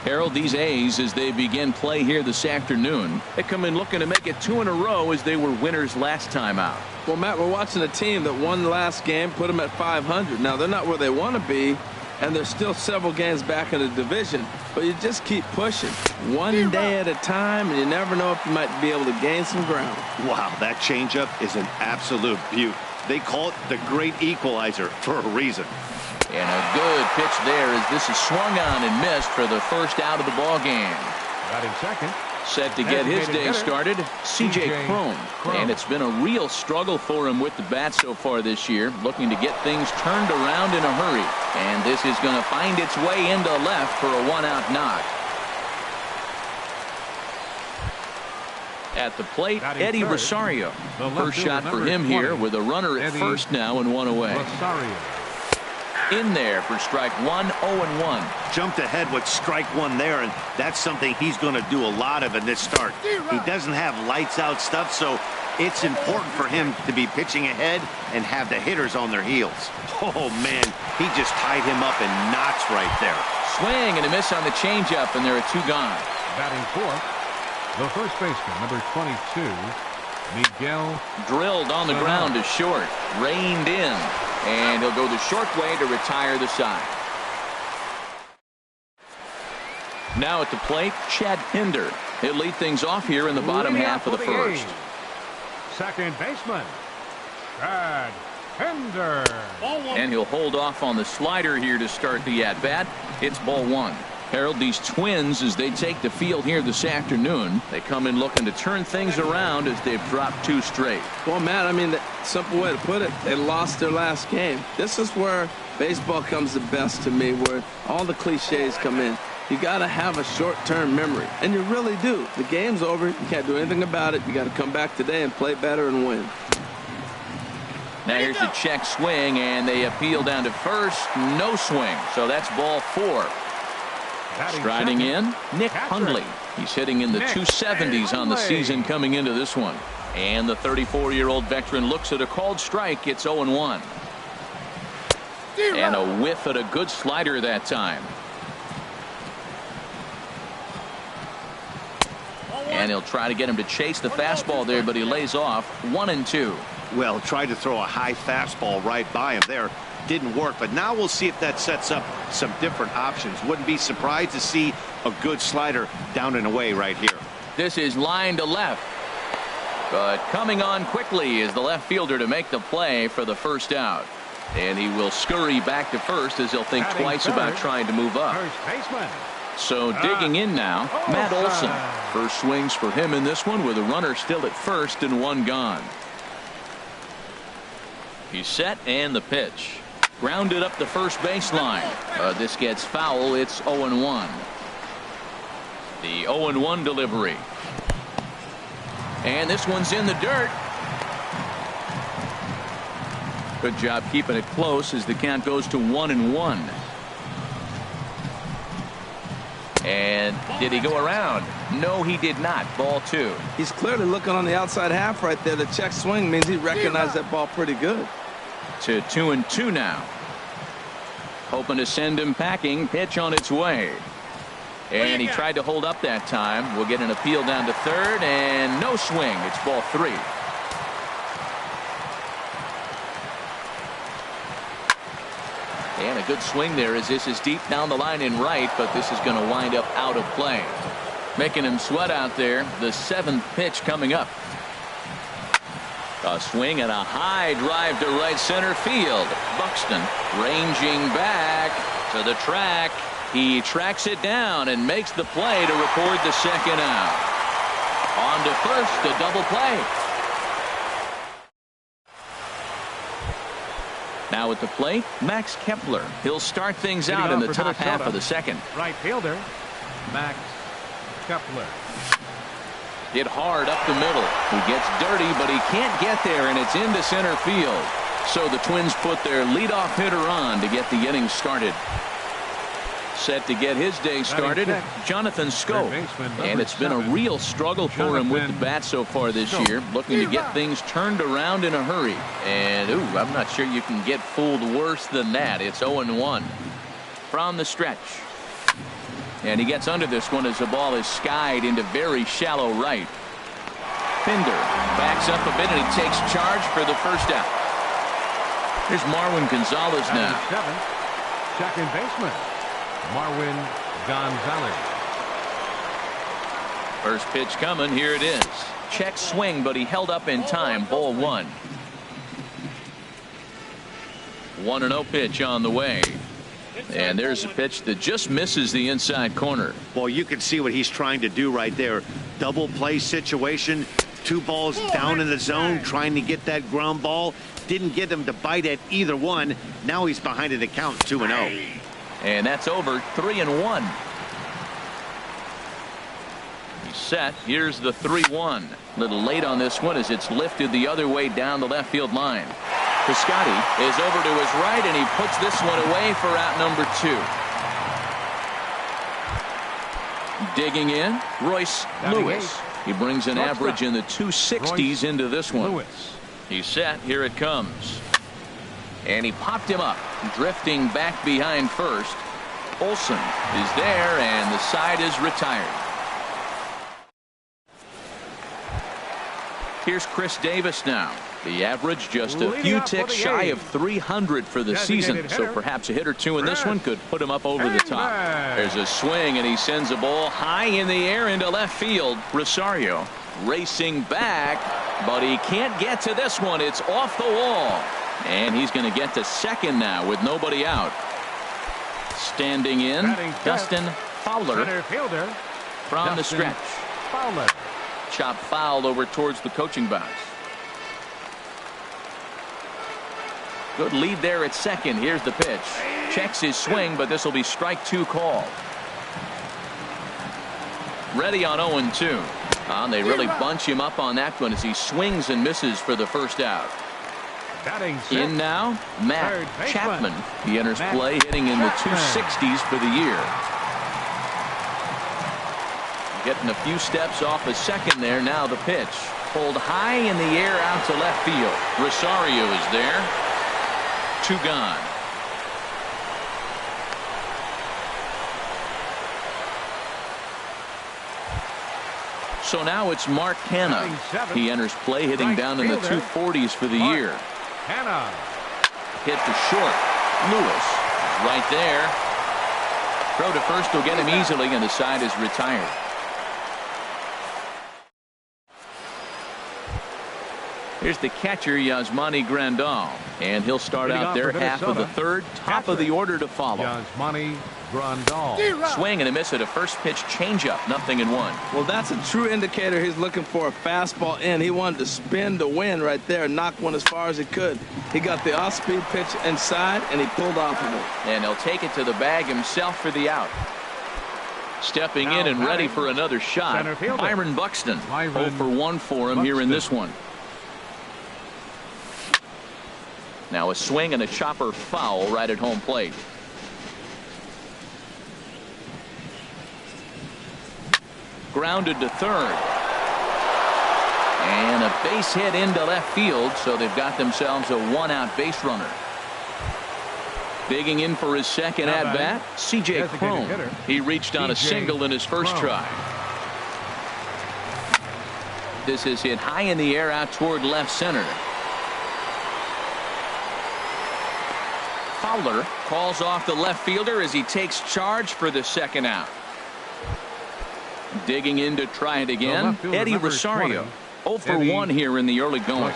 Harold, these A's, as they begin play here this afternoon, they come in looking to make it 2 in a row as they were winners last time out. Well, Matt, we're watching a team that won the last game, put them at 500. Now, they're not where they want to be, and they're still several games back in the division, but you just keep pushing one day at a time, and you never know if you might be able to gain some ground. Wow, that changeup is an absolute beaut. They call it the great equalizer for a reason. And a good pitch there as this is swung on and missed for the first out of the ball game. Batting second. Set to get his day started, C.J. Cron. And it's been a real struggle for him with the bat so far this year, looking to get things turned around in a hurry. And this is going to find its way into left for a 1-out knock. At the plate, Eddie Rosario. First shot for him here with a runner at first now and 1 away. In there for strike 1, 0-1. Jumped ahead with strike 1 there, and that's something he's going to do a lot of in this start. He doesn't have lights out stuff, so it's important for him to be pitching ahead and have the hitters on their heels. Oh, man, he just tied him up in knots right there. Swing and a miss on the changeup, and there are 2 gone. Batting fourth, the first baseman, number 22, Miguel. Drilled on the ground to short, reined in, and he'll go the short way to retire the side. Now at the plate, Chad Pinder. He'll lead things off here in the bottom half of the first. Second baseman, Chad Pinder. And he'll hold off on the slider here to start the at-bat. It's ball 1. Harold, these Twins, as they take the field here this afternoon, they come in looking to turn things around as they've dropped 2 straight. Well, Matt, I mean, the simple way to put it, they lost their last game. This is where baseball comes the best to me, where all the cliches come in. You got to have a short-term memory, and you really do. The game's over. You can't do anything about it. You got to come back today and play better and win. Now here's the check swing, and they appeal down to first. No swing, so that's ball 4. Striding in, Nick Hundley. He's hitting in the 270s on the season coming into this one. And the 34-year-old veteran looks at a called strike. It's 0-1. And a whiff at a good slider that time. And he'll try to get him to chase the fastball there, but he lays off. 1-2. Well, tried to throw a high fastball right by him there. Didn't work, but now we'll see if that sets up some different options. Wouldn't be surprised to see a good slider down and away right here. This is line to left, but coming on quickly is the left fielder to make the play for the first out, and he will scurry back to first as he'll think twice about trying to move up. So digging in now, Matt Olson. First swings for him in this one with a runner still at first and 1 gone. He's set, and the pitch. Grounded up the first baseline. This gets foul. It's 0-1. The 0-1 delivery. And this one's in the dirt. Good job keeping it close as the count goes to 1-1. And did he go around? No, he did not. Ball 2. He's clearly looking on the outside half right there. The check swing means he recognized that ball pretty good. To 2-2 now. Hoping to send him packing. Pitch on its way. And he tried to hold up that time. We'll get an appeal down to third, and no swing. It's ball 3. And a good swing there as this is deep down the line in right, but this is going to wind up out of play. Making him sweat out there. The 7th pitch coming up. A swing and a high drive to right center field. Buxton ranging back to the track. He tracks it down and makes the play to record the 2nd out. On to first, a double play. Now at the plate, Max Kepler. He'll start things out in the top half of the 2nd. Right fielder, Max Kepler. Hit hard up the middle. He gets dirty, but he can't get there, and it's into center field. So the Twins put their leadoff hitter on to get the inning started. Set to get his day started, Jonathan Schoop. And it's been a real struggle for him with the bat so far this year, looking to get things turned around in a hurry. And, I'm not sure you can get fooled worse than that. It's 0-1 from the stretch. And he gets under this one as the ball is skied into very shallow right. Pinder backs up a bit and he takes charge for the first out. Here's Marwin Gonzalez now. Second baseman, Marwin Gonzalez. First pitch coming. Here it is. Check swing, but he held up in time. Ball one. 1-0 pitch on the way. And there's a pitch that just misses the inside corner. Well, you can see what he's trying to do right there. Double play situation. 2 balls down in the zone, trying to get that ground ball. Didn't get him to bite at either one. Now he's behind an account 2-0. And that's over. 3-1. He's set. Here's the 3-1. Little late on this one as it's lifted the other way down the left field line. Piscotty is over to his right, and he puts this one away for out number 2. Digging in, Royce Lewis. He brings an average in the 260s into this one. He's set. Here it comes. And he popped him up, drifting back behind first. Olson is there, and the side is retired. Here's Chris Davis now. The average just a few ticks shy of 300 for the season, so perhaps a hit or two in this one could put him up over the top. There's a swing, and he sends a ball high in the air into left field. Rosario racing back, but he can't get to this one. It's off the wall, and he's going to get to second now with nobody out. Standing in, Dustin Fowler from the stretch. Chop fouled over towards the coaching box. Good lead there at second. Here's the pitch. Checks his swing, but this will be strike 2 call. Ready on 0-2. They really bunch him up on that one as he swings and misses for the first out. In now, Matt Chapman. He enters play hitting in the 260s for the year. Getting a few steps off a second there. Now the pitch. Pulled high in the air out to left field. Rosario is there. 2 gone. So now it's Mark Hanna. He enters play hitting down in the 240s for the year. Hit to short. Lewis right there. Throw to first will get him easily, and the side is retired. Here's the catcher, Yasmani Grandal, and he'll start out there half of the third. Top of the order to follow. Yasmani Grandal. Swing and a miss at a first pitch changeup. 0-1. Well, that's a true indicator he's looking for a fastball in. He wanted to spin to win right there, knock one as far as he could. He got the off-speed pitch inside, and he pulled off of it. And he'll take it to the bag himself for the out. Stepping in and ready for another shot, Byron Buxton. 0 for 1 for him here in this one. Now a swing and a chopper foul right at home plate. Grounded to third. And a base hit into left field, so they've got themselves a 1-out base runner. Digging in for his second at-bat, C.J. Cron. He reached on a single in his first try. This is hit high in the air out toward left center. Fowler calls off the left fielder as he takes charge for the second out. Digging in to try it again, Eddie Rosario. 0 for 1 here in the early going.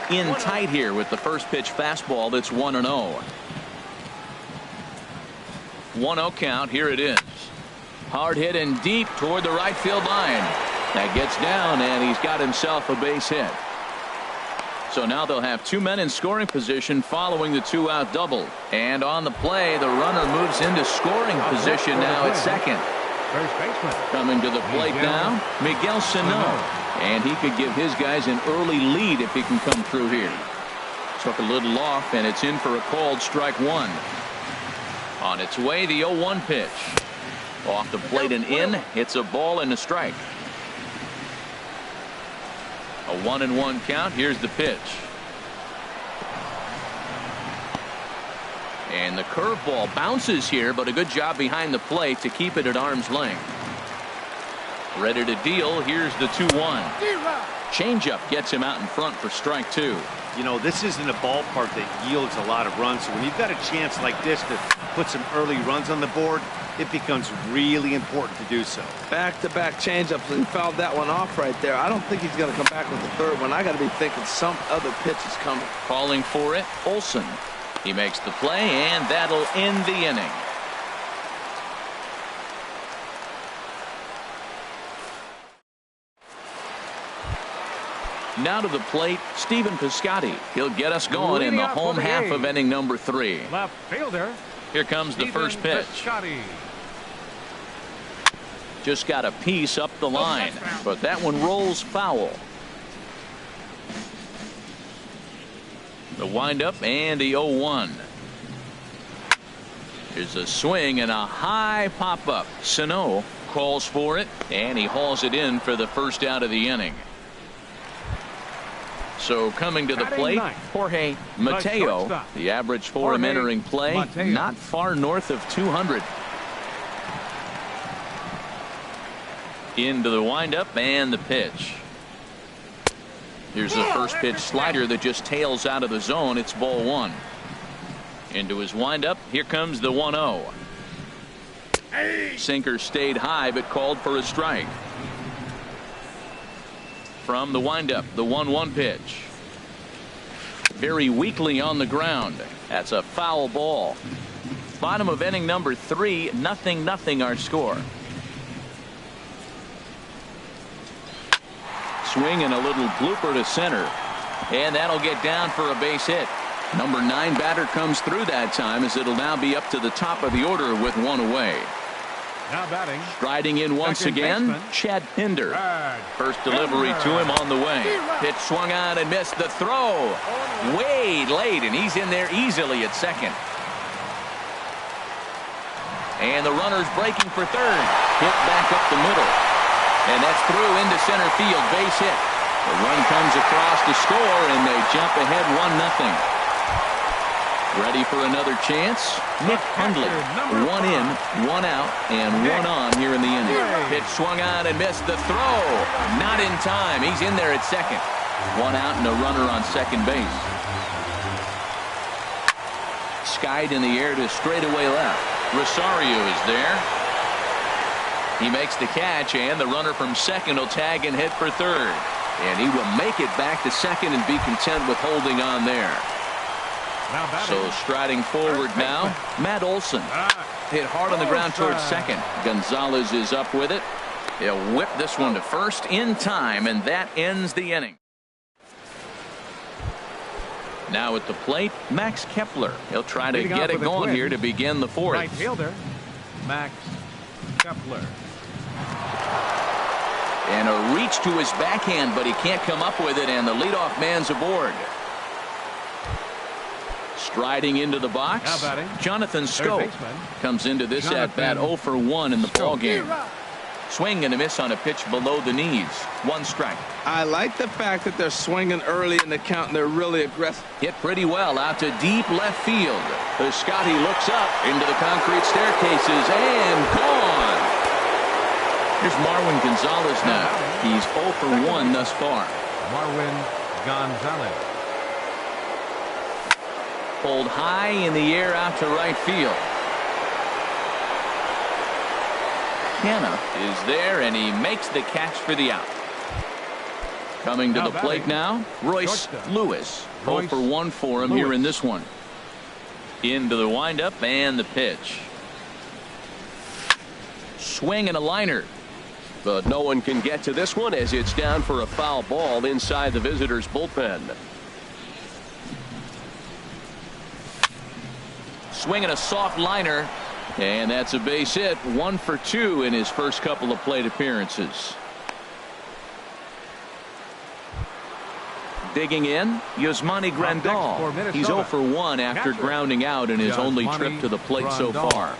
In tight here with the first pitch fastball that's 1-0. 1-0 count. Here it is. Hard hit and deep toward the right field line. That gets down, and he's got himself a base hit. So now they'll have 2 men in scoring position following the 2-out double. And on the play, the runner moves into scoring position now at second. Coming to the plate now, Miguel Sano. And he could give his guys an early lead if he can come through here. Took a little off, and it's in for a called strike 1. On its way, the 0-1 pitch. Off the plate and in. It's a ball and a strike. A 1-1 count. Here's the pitch. And the curveball bounces here, but a good job behind the plate to keep it at arm's length. Ready to deal. Here's the 2-1. Changeup gets him out in front for strike 2. You know, this isn't a ballpark that yields a lot of runs. So when you've got a chance like this to put some early runs on the board, it becomes really important to do so. Back-to-back changeups, and he fouled that one off right there. I don't think he's going to come back with the third one. I got to be thinking some other pitch is coming. Calling for it, Olson. He makes the play, and that'll end the inning. Now to the plate, Stephen Piscotty. He'll get us going in the home half of inning number 3. Left fielder. Here comes the first pitch. Piscotty. Just got a piece up the line, but that one rolls foul. The windup and the 0-1. Here's a swing and a high pop-up. Sano calls for it, and he hauls it in for the first out of the inning. So coming to the plate, Jorge Mateo. The average for him entering play, not far north of 200. Into the windup and the pitch. Here's the first pitch slider that just tails out of the zone. It's ball 1. Into his windup. Here comes the 1-0. Sinker stayed high but called for a strike. From the windup, the 1-1 pitch. Very weakly on the ground. That's a foul ball. Bottom of inning number 3, 0-0 our score. Swing and a little blooper to center, and that'll get down for a base hit. Number 9 batter comes through that time, as it'll now be up to the top of the order with 1 away. Now batting. Striding in once again, Chad Pinder. First delivery to him on the way. Pitch swung on and missed. The throw way late, and he's in there easily at second. And the runner's breaking for third. Hit back up the middle. And that's through into center field. Base hit. The run comes across to score, and they jump ahead 1-0. Ready for another chance? Nick Hundley. 1 in, 1 out, and 1 on here in the inning. Pitch swung on and missed. The throw. Not in time. He's in there at second. 1 out and a runner on second base. Skied in the air to straightaway left. Rosario is there. He makes the catch, and the runner from second will tag and hit for third. And he will make it back to second and be content with holding on there. So striding forward now, Matt Olson. Hit hard on the ground towards second. Gonzalez is up with it. He'll whip this one to first in time, and that ends the inning. Now at the plate, Max Kepler. He'll try to get it going here to begin the 4th. Right fielder, Max Kepler. And a reach to his backhand, but he can't come up with it, and the leadoff man's aboard. Striding into the box, Jonathan Scope comes into this at-bat 0 for 1 in the ballgame. Swing and a miss on a pitch below the knees. 1 strike. I like the fact that they're swinging early in the count, and they're really aggressive. Hit pretty well out to deep left field. Piscotty looks up into the concrete staircases and gone. Here's Marwin Gonzalez now. He's 0 for 1 thus far. Marwin Gonzalez. Pulled high in the air out to right field. Canna is there, and he makes the catch for the out. Coming to the plate now, Royce Lewis. 0 for 1 for him here in this one. Into the windup and the pitch. Swing and a liner. But no one can get to this one as it's down for a foul ball inside the visitors' bullpen. Swinging a soft liner, and that's a base hit. 1 for 2 in his first couple of plate appearances. Digging in, Yasmani Grandal. He's 0 for 1 after grounding out in his only trip to the plate so far.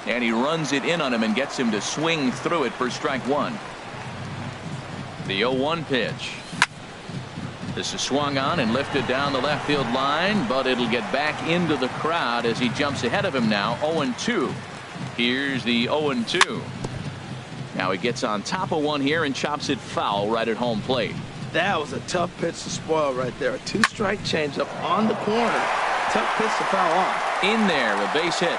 And he runs it in on him and gets him to swing through it for strike 1. The 0-1 pitch. This is swung on and lifted down the left field line, but it'll get back into the crowd as he jumps ahead of him now. 0-2. Here's the 0-2. Now he gets on top of one here and chops it foul right at home plate. That was a tough pitch to spoil right there. A 2-strike changeup on the corner. Tough pitch to foul off. In there, a base hit.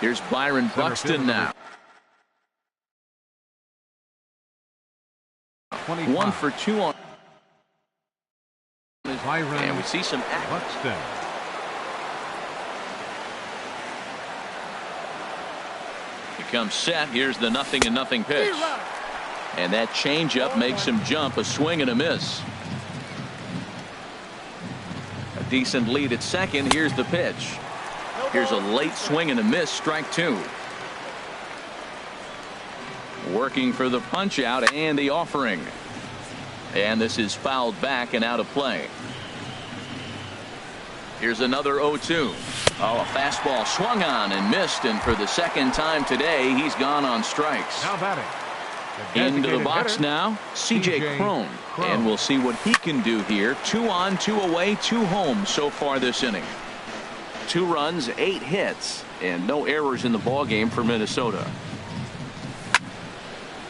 Here's Byron Buxton now. 1 for 2 on. And we see some Buxton. He comes set. Here's the 0-0 pitch. And that changeup makes him jump. A swing and a miss. A decent lead at second. Here's the pitch. Here's a late swing and a miss. Strike 2. Working for the punch out and the offering. And this is fouled back and out of play. Here's another 0-2. Oh, a fastball swung on and missed, and for the second time today he's gone on strikes. Now batting. Into the box now, C.J. Cron. And we'll see what he can do here. 2 on, 2 away, 2 home so far this inning. 2 runs, 8 hits, and no errors in the ballgame for Minnesota.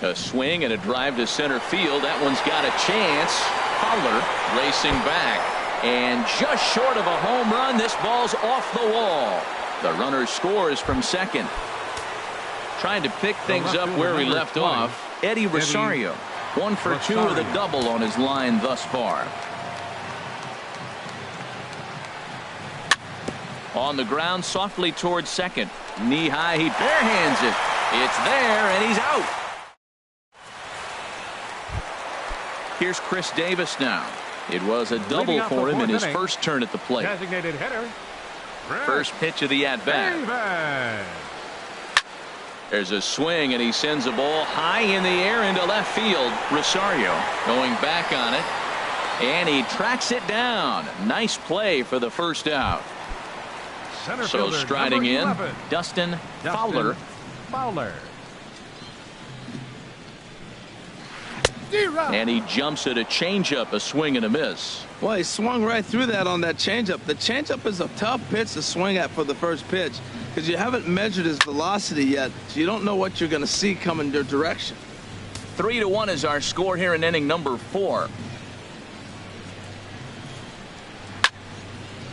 A swing and a drive to center field. That one's got a chance. Fowler racing back. And just short of a home run, this ball's off the wall. The runner scores from second. Trying to pick things up where he left off. Eddie Rosario. 1 for 2 with a double on his line thus far. On the ground, softly towards second. Knee high, he barehands it. It's there, and he's out. Here's Chris Davis now. It was a double for him in his first turn at the plate. Designated hitter. First pitch of the at-bat. There's a swing, and he sends a ball high in the air into left field. Rosario going back on it, and he tracks it down. Nice play for the first out. So striding in, Dustin Fowler. And he jumps at a changeup, a swing and a miss. Well, he swung right through that on that changeup. The changeup is a tough pitch to swing at for the first pitch because you haven't measured his velocity yet, so you don't know what you're going to see coming your direction. 3-1 is our score here in inning number 4.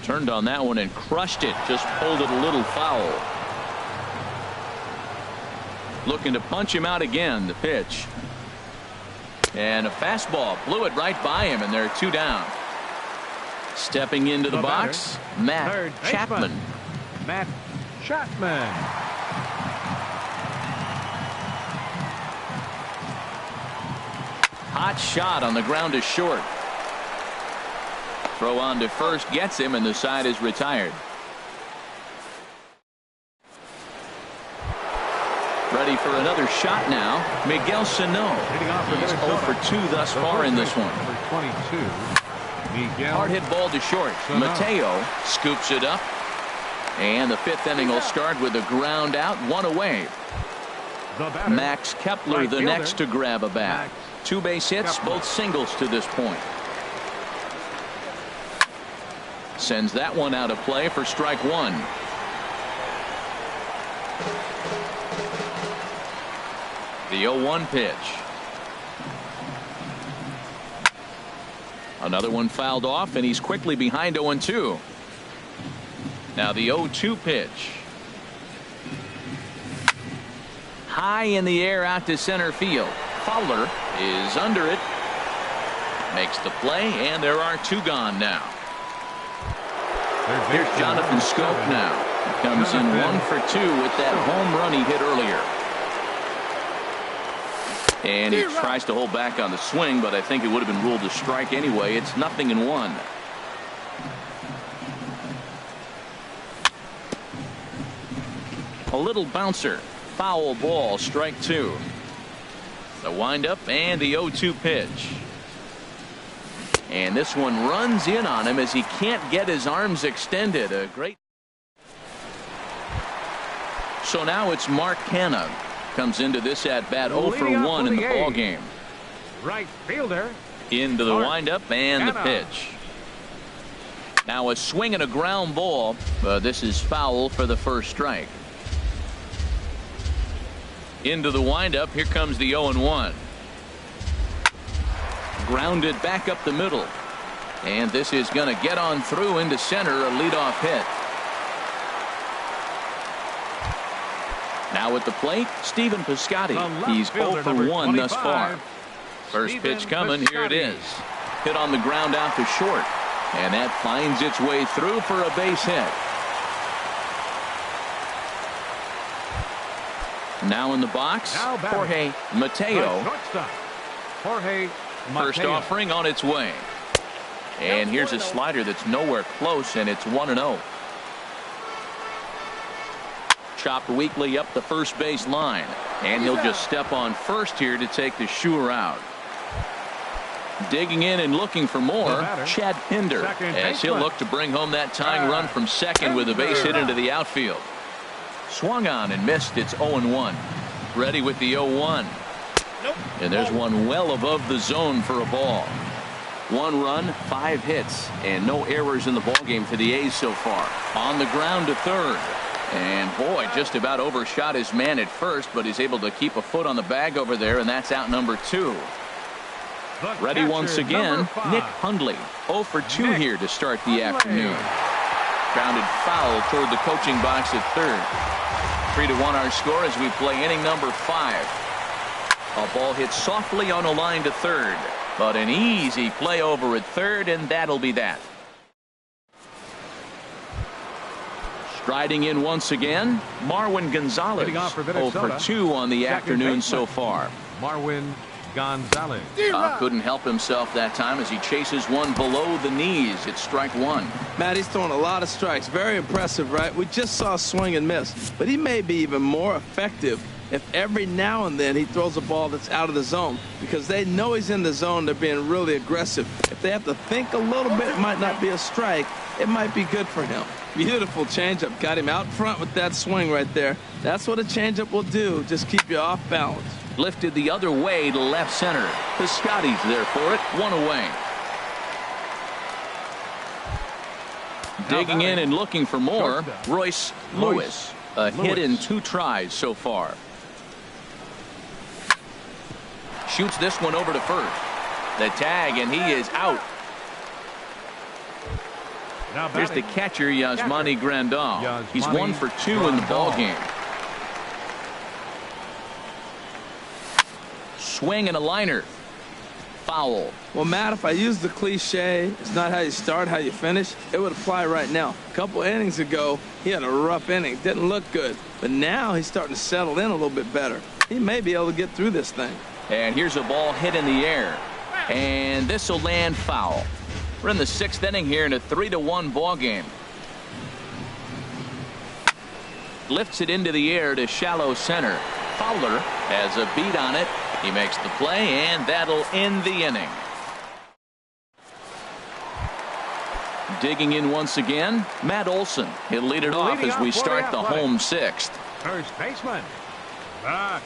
Turned on that one and crushed it. Just pulled it a little foul. Looking to punch him out again. The pitch. And a fastball blew it right by him, and there are 2 down. Stepping into the box, Matt Chapman. Matt Chapman. Hot shot on the ground to short. Throw on to first gets him, and the side is retired. Ready for another shot now. Miguel Sano. He's 0 for 2 thus far in this one. Hard hit ball to short. Mateo scoops it up. And the 5th inning will start with a ground out, 1 away. Max Kepler the next to grab a bat. 2 base hits, both singles to this point. Sends that one out of play for strike 1. The 0-1 pitch. Another one fouled off, and he's quickly behind 0-2. Now the 0-2 pitch. High in the air out to center field. Fowler is under it. Makes the play, and there are 2 gone now. Here's Jonathan Scope now. He comes in 1 for 2 with that home run he hit earlier. And he tries to hold back on the swing, but I think it would have been ruled a strike anyway. It's 0-1. A little bouncer. Foul ball, strike 2. The windup and the 0-2 pitch. And this one runs in on him as he can't get his arms extended. A great. So now it's Mark Canha. comes into this at bat 0 for 1 in the ball game. Right fielder. Into the windup and the pitch. Now a swing and a ground ball. This is foul for the first strike. Into the windup. Here comes the 0-1. Grounded back up the middle. And this is going to get on through into center, a leadoff hit. Now at the plate, Stephen Piscotty. He's 0 for 1 thus far. First pitch coming. Here it is. Hit on the ground out to short. And that finds its way through for a base hit. Now in the box, Jorge Mateo. First offering on its way. And here's a slider that's nowhere close, and it's 1-0. Chopped weakly up the first base line. And he'll just step on first here to take the Shure out. Digging in and looking for more, Chad Pinder, as he'll look to bring home that tying run from second with a base hit into the outfield. Swung on and missed. It's 0-1. Ready with the 0-1. And there's one well above the zone for a ball. 1 run, 5 hits, and no errors in the ballgame for the A's so far. On the ground to third. And boy, just about overshot his man at first, but he's able to keep a foot on the bag over there, and that's out number 2. Ready once again, Nick Hundley. 0 for 2 here to start the afternoon. Grounded foul toward the coaching box at third. 3-1 our score as we play inning number 5. A ball hit softly on a line to third, but an easy play over at third, and that'll be that. Striding in once again, Marwin Gonzalez. 0 for 2 on the afternoon so far. Marwin Gonzalez. Couldn't help himself that time as he chases one below the knees. It's strike 1. Matt, he's throwing a lot of strikes. Very impressive, right? We just saw a swing and miss, but he may be even more effective if every now and then he throws a ball that's out of the zone, because they know he's in the zone. They're being really aggressive. If they have to think a little bit, it might not be a strike. It might be good for him. Beautiful changeup. Got him out front with that swing right there. That's what a changeup will do. Just keep you off balance. Lifted the other way to left center. Piscotty's there for it. 1 away. Digging in and looking for more, Royce Lewis. A hit in 2 tries so far. Shoots this one over to first. The tag, and he is out. Here's the catcher, Yasmani Grandal. He's 1 for 2 in the ball game. Swing and a liner. Foul. Well, Matt, if I use the cliche, it's not how you start, how you finish, it would apply right now. A couple innings ago, he had a rough inning. Didn't look good. But now he's starting to settle in a little bit better. He may be able to get through this thing. And here's a ball hit in the air. And this will land foul. We're in the 6th inning here in a 3-1 ball game. Lifts it into the air to shallow center. Fowler has a beat on it. He makes the play, and that'll end the inning. Digging in once again, Matt Olson. He'll lead it off as we start the home 6th. First baseman, Matt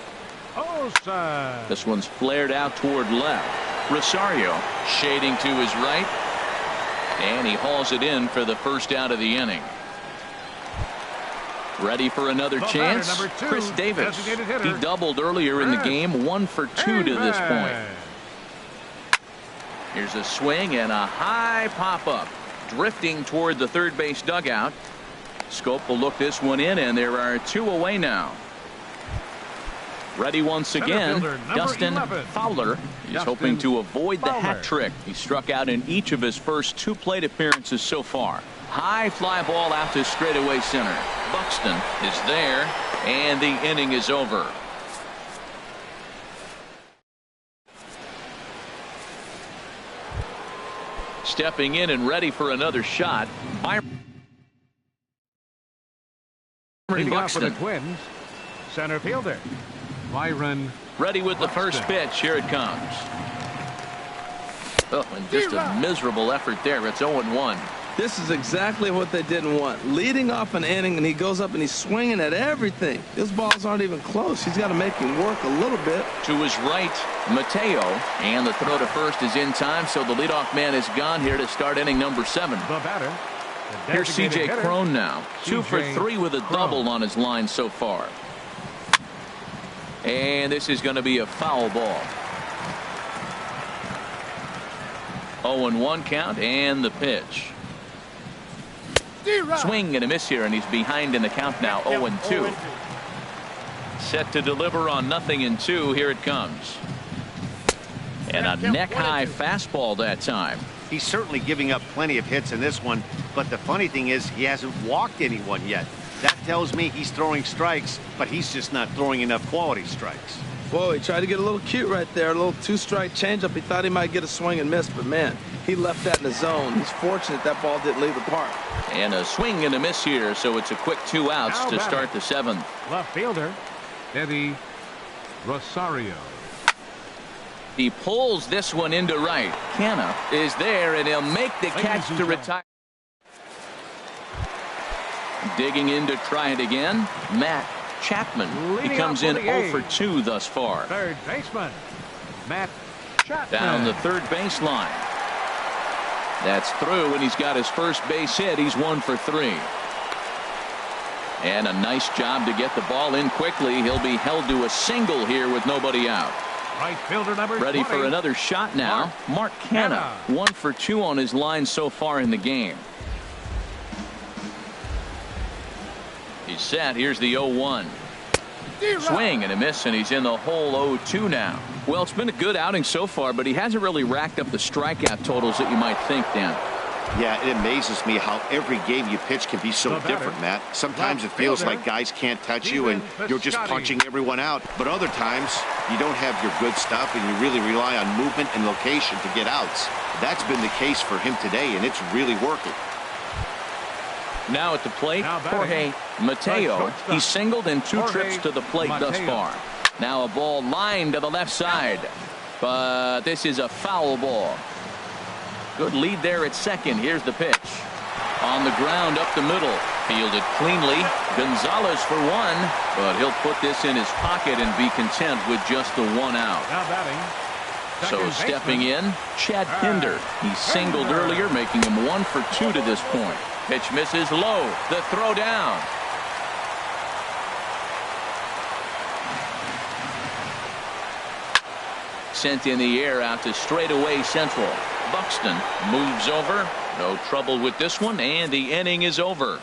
Olson. This one's flared out toward left. Rosario shading to his right. And he hauls it in for the first out of the inning. Ready for another chance? Chris Davis. He doubled earlier in the game. 1 for 2 to this point. Here's a swing and a high pop-up. Drifting toward the third base dugout. Scope will look this one in, and there are 2 away now. Ready once again, Dustin Fowler. He's hoping to avoid the hat trick. He struck out in each of his first 2 plate appearances so far. High fly ball out to straightaway center. Buxton is there, and the inning is over. Stepping in and ready for another shot, Byron Buxton. For the Buxton. Twins, center fielder Byron. Ready with the first pitch. Here it comes. Oh, and just a miserable effort there. It's 0-1. This is exactly what they didn't want. Leading off an inning, and he goes up and he's swinging at everything. His balls aren't even close. He's got to make him work a little bit. To his right, Mateo, and the throw to first is in time, so the leadoff man is gone here to start inning number 7. The batter. Here's C.J. Cron now. 2 for 3 with a double on his line so far. And this is going to be a foul ball. 0-1 count, and the pitch. Swing and a miss here, and he's behind in the count now. 0-2. Set to deliver on 0-2. Here it comes. And a neck-high fastball that time. He's certainly giving up plenty of hits in this one, but the funny thing is he hasn't walked anyone yet. That tells me he's throwing strikes, but he's just not throwing enough quality strikes. Whoa, he tried to get a little cute right there. A little 2-strike changeup. He thought he might get a swing and miss, but man, he left that in the zone. He's fortunate that ball didn't leave the park. And a swing and a miss here, so it's a quick 2 outs to start the 7th. Left fielder, Eddie Rosario. He pulls this one into right. Canna is there, and he'll make the catch to retire. Digging in to try it again, Matt Chapman. He comes in 0 for 2 thus far. Third baseman, Matt Chapman. Down the third baseline. That's through, and he's got his first base hit. He's 1 for 3. And a nice job to get the ball in quickly. He'll be held to a single here with nobody out. Right fielder number Ready 20. for another shot now. Mark Canna, 1 for 2 on his line so far in the game. He's set. Here's the 0-1. Swing and a miss, and he's in the hole. 0-2 now. Well, it's been a good outing so far, but he hasn't really racked up the strikeout totals that you might think, Dan. Yeah, it amazes me how every game you pitch can be so different, Matt. Sometimes it feels like guys can't touch you and you're just punching everyone out. But other times, you don't have your good stuff and you really rely on movement and location to get outs. That's been the case for him today, and it's really working. Now at the plate, Jorge Mateo. He's singled in 2 trips to the plate thus far. Now a ball lined to the left side. But this is a foul ball. Good lead there at second. Here's the pitch. On the ground up the middle. Fielded cleanly. Gonzalez for 1. But he'll put this in his pocket and be content with just the 1 out. Now batting. So stepping in, Chad Pinder. He singled earlier, making him 1 for 2 to this point. Pitch misses low. The throw down. Sent in the air out to straightaway central. Buxton moves over. No trouble with this one, and the inning is over.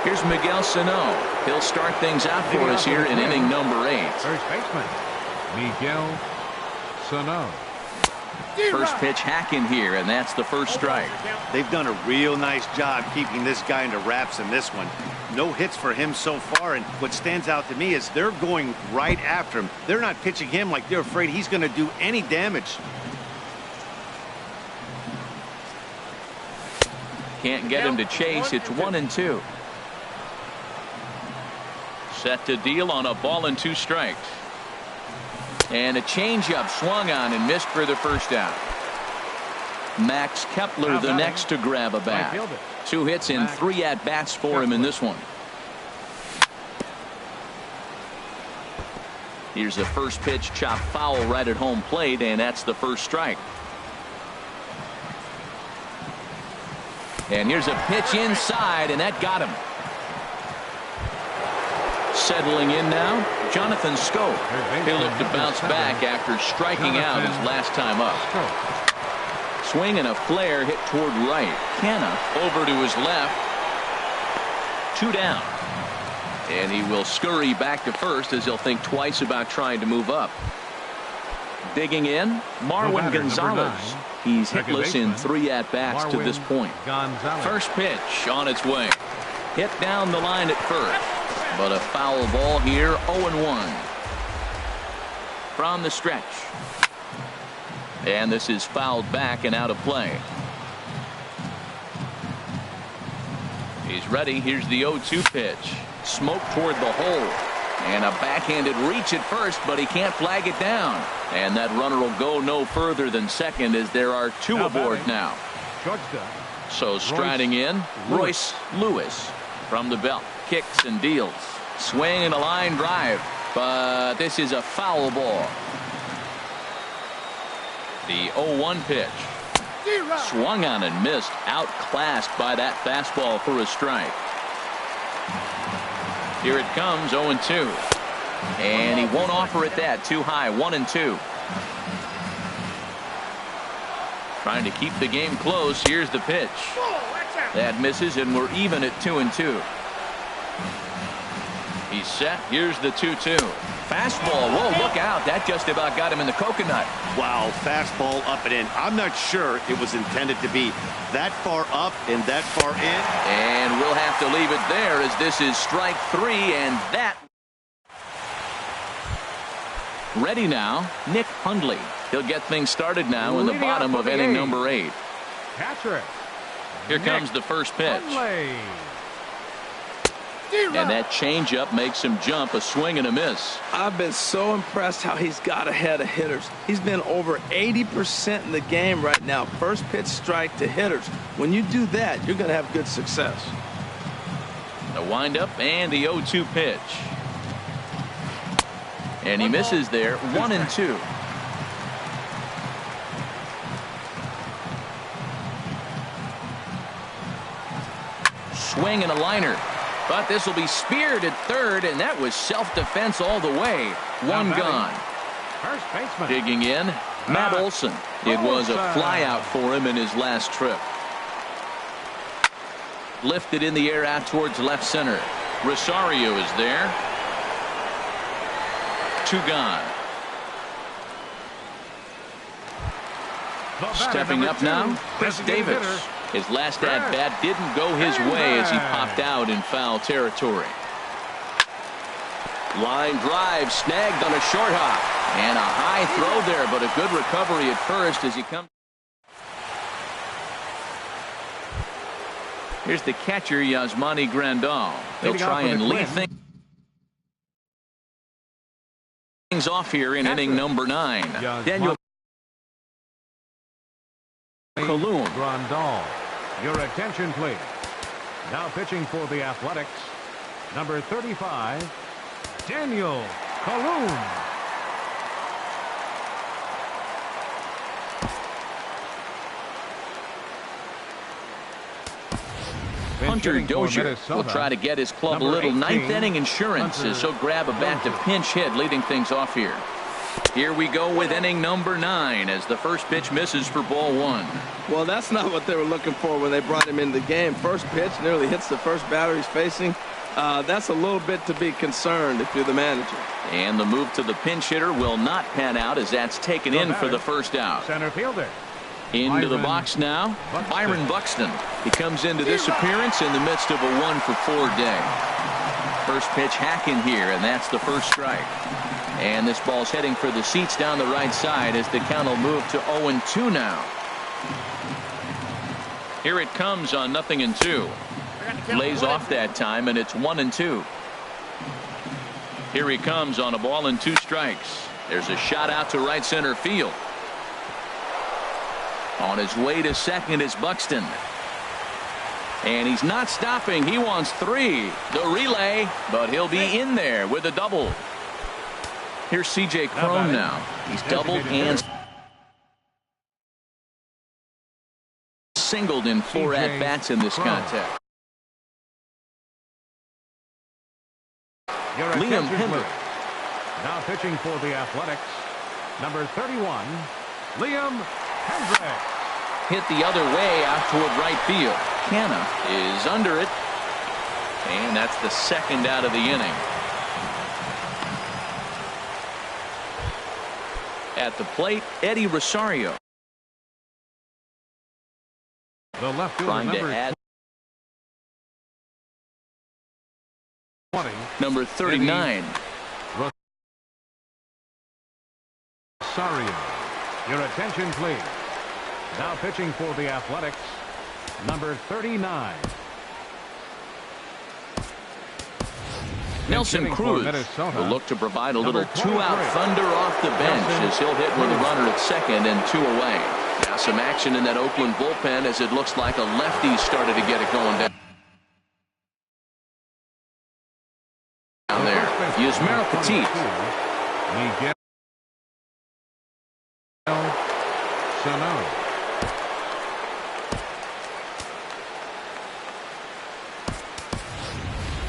Here's Miguel Sano. He'll start things out for us here in inning number 8. First baseman, Miguel Sano. First pitch hacking here, and that's the first strike. They've done a real nice job keeping this guy into wraps in this one. No hits for him so far, and what stands out to me is they're going right after him. They're not pitching him like they're afraid he's going to do any damage. Can't get him to chase. It's 1-2. Set to deal on a ball and 2 strikes. And a changeup swung on and missed for the first out. Max Kepler the next to grab a bat. 2 hits and 3 at-bats for him in this one. Here's the first pitch, chop foul right at home plate, and that's the first strike. And here's a pitch inside, and that got him. Settling in now, Jonathan Scope. He'll look to bounce back after striking out his last time up. Swing and a flare hit toward right. Canna over to his left. 2 down. And he will scurry back to first as he'll think twice about trying to move up. Digging in, Marwin Gonzalez. He's hitless in 3 at-bats to this point. First pitch on its way. Hit down the line at first. But a foul ball here, 0-1. From the stretch. And this is fouled back and out of play. He's ready. Here's the 0-2 pitch. Smoke toward the hole. And a backhanded reach at first, but he can't flag it down. And that runner will go no further than second as there are two aboard now. Shortstop. So striding in, Royce Lewis from the belt. Kicks and deals. Swing and a line drive. But this is a foul ball. The 0-1 pitch. Swung on and missed. Outclassed by that fastball for a strike. Here it comes, 0-2. And he won't offer it that. Too high, 1-2. Trying to keep the game close. Here's the pitch. That misses, and we're even at 2-2. He's set. Here's the 2-2. Fastball. Whoa, look out. That just about got him in the coconut. Wow, fastball up and in. I'm not sure it was intended to be that far up and that far in. And we'll have to leave it there as this is strike 3, and that. Ready now, Nick Hundley. He'll get things started now in the bottom of inning number 8. Catcher. Here comes the first pitch. Hundley. And that changeup makes him jump. A swing and a miss. I've been so impressed how he's got ahead of hitters. He's been over 80% in the game right now. First pitch strike to hitters. When you do that, you're going to have good success. The windup and the 0-2 pitch. And he misses there. 1-2. Swing and a liner. But this will be speared at third, and that was self-defense all the way. One gone. First baseman. Digging in, Matt Olson. It was a flyout for him in his last trip. Lifted in the air out towards left center. Rosario is there. 2 gone. Stepping up now, Chris Davis. His last at-bat didn't go his way as he popped out in foul territory. Line drive snagged on a short hop. And a high throw there, but a good recovery at first as he comes. Here's the catcher, Yasmani Grandal. He'll try and lead things off here in inning number 9. Daniel Colon. Grandal. Your attention, please. Now pitching for the Athletics, number 35, Daniel Colon. Hunter Dozier will try to get his club a little 9th inning insurance as he'll grab a bat to pinch hit, leading things off here. Here we go with inning number 9 as the first pitch misses for ball 1. Well, that's not what they were looking for when they brought him into the game. First pitch nearly hits the first batter he's facing. That's a little bit to be concerned if you're the manager. And the move to the pinch hitter will not pan out as that's taken in for the first out. Center fielder. Into the box now, Byron Buxton. He comes into this appearance in the midst of a 1-for-4 day. First pitch hacking here, and that's the first strike. And this ball's heading for the seats down the right side as the count will move to 0-2 now. Here it comes on 0-2. Lays off that time, and it's 1-2. Here he comes on a ball and 2 strikes. There's a shot out to right center field. On his way to second is Buxton. And he's not stopping. He wants 3. The relay, but he'll be in there with a double. Here's C.J. Cron now. He's doubled and singled in 4 at-bats in this contest. Liam Hendriks. Now pitching for the Athletics, number 31, Liam Hendriks. Hit the other way out toward right field. Canna is under it. And that's the second out of the inning. At the plate, Eddie Rosario. The left fielder, trying to add 20. Number 39. Rosario. Your attention, please. Now pitching for the Athletics, number 39. Nelson Cruz will look to provide a little two-out thunder off the bench as he'll hit with a runner at second and 2 away. Now some action in that Oakland bullpen as it looks like a lefty started to get it going down there. Grnbronco3's.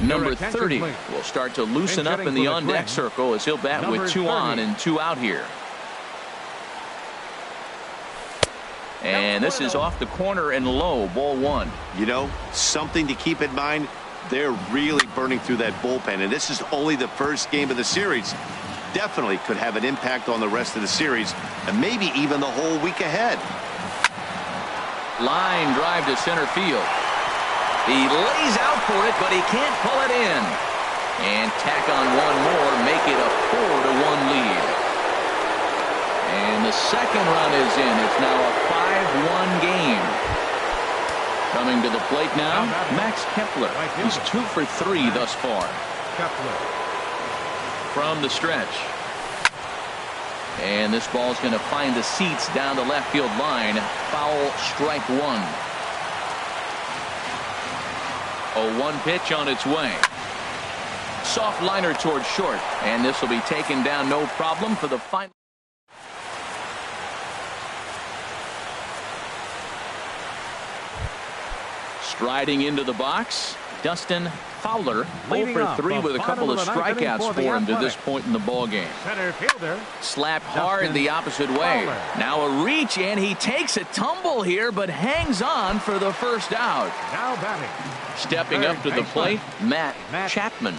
Number 30 will start to loosen up in the on-deck circle as he'll bat with 2 on and 2 out here. And this is off the corner and low, ball 1. You know, something to keep in mind, they're really burning through that bullpen, and this is only the first game of the series. Definitely could have an impact on the rest of the series, and maybe even the whole week ahead. Line drive to center field. He lays out for it, but he can't pull it in. And tack on one more, make it a 4-1 lead. And the second run is in. It's now a 5-1 game. Coming to the plate now, Max Kepler. He's 2 for 3 thus far. From the stretch. And this ball's going to find the seats down the left field line. Foul, strike 1. A 1 pitch on its way. Soft liner towards short. And this will be taken down no problem for the final. Striding into the box, Dustin Fowler, 0 for 3 with a couple of strikeouts for him to this point in the ballgame. Center fielder. Slapped hard the opposite way. Now a reach, and he takes a tumble here, but hangs on for the first out. Now batting. Stepping up to the plate, Matt Chapman.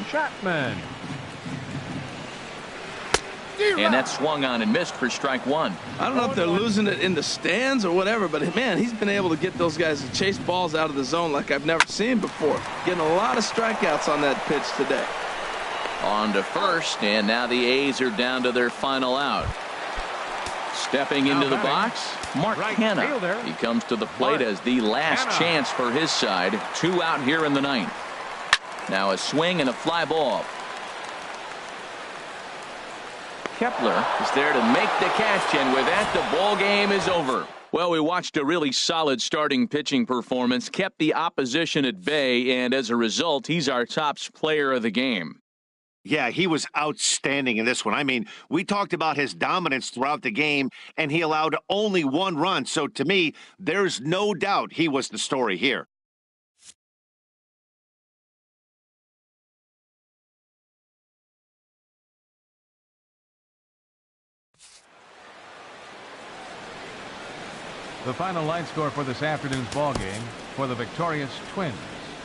And that swung on and missed for strike 1. I don't know if they're losing it in the stands or whatever, but man, he's been able to get those guys to chase balls out of the zone like I've never seen before. Getting a lot of strikeouts on that pitch today. On to first, and now the A's are down to their final out. Stepping into the box, Mark Hanna. He comes to the plate as the last chance for his side. 2 out here in the 9th. Now a swing and a fly ball. Kepler is there to make the catch, and with that, the ball game is over. Well, we watched a really solid starting pitching performance, kept the opposition at bay, and as a result, he's our top player of the game. Yeah, he was outstanding in this one. I mean, we talked about his dominance throughout the game, and he allowed only 1 run. So to me, there's no doubt he was the story here. The final line score for this afternoon's ball game for the victorious Twins: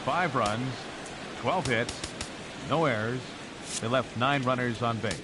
5 runs, 12 hits, no errors. They left 9 runners on base.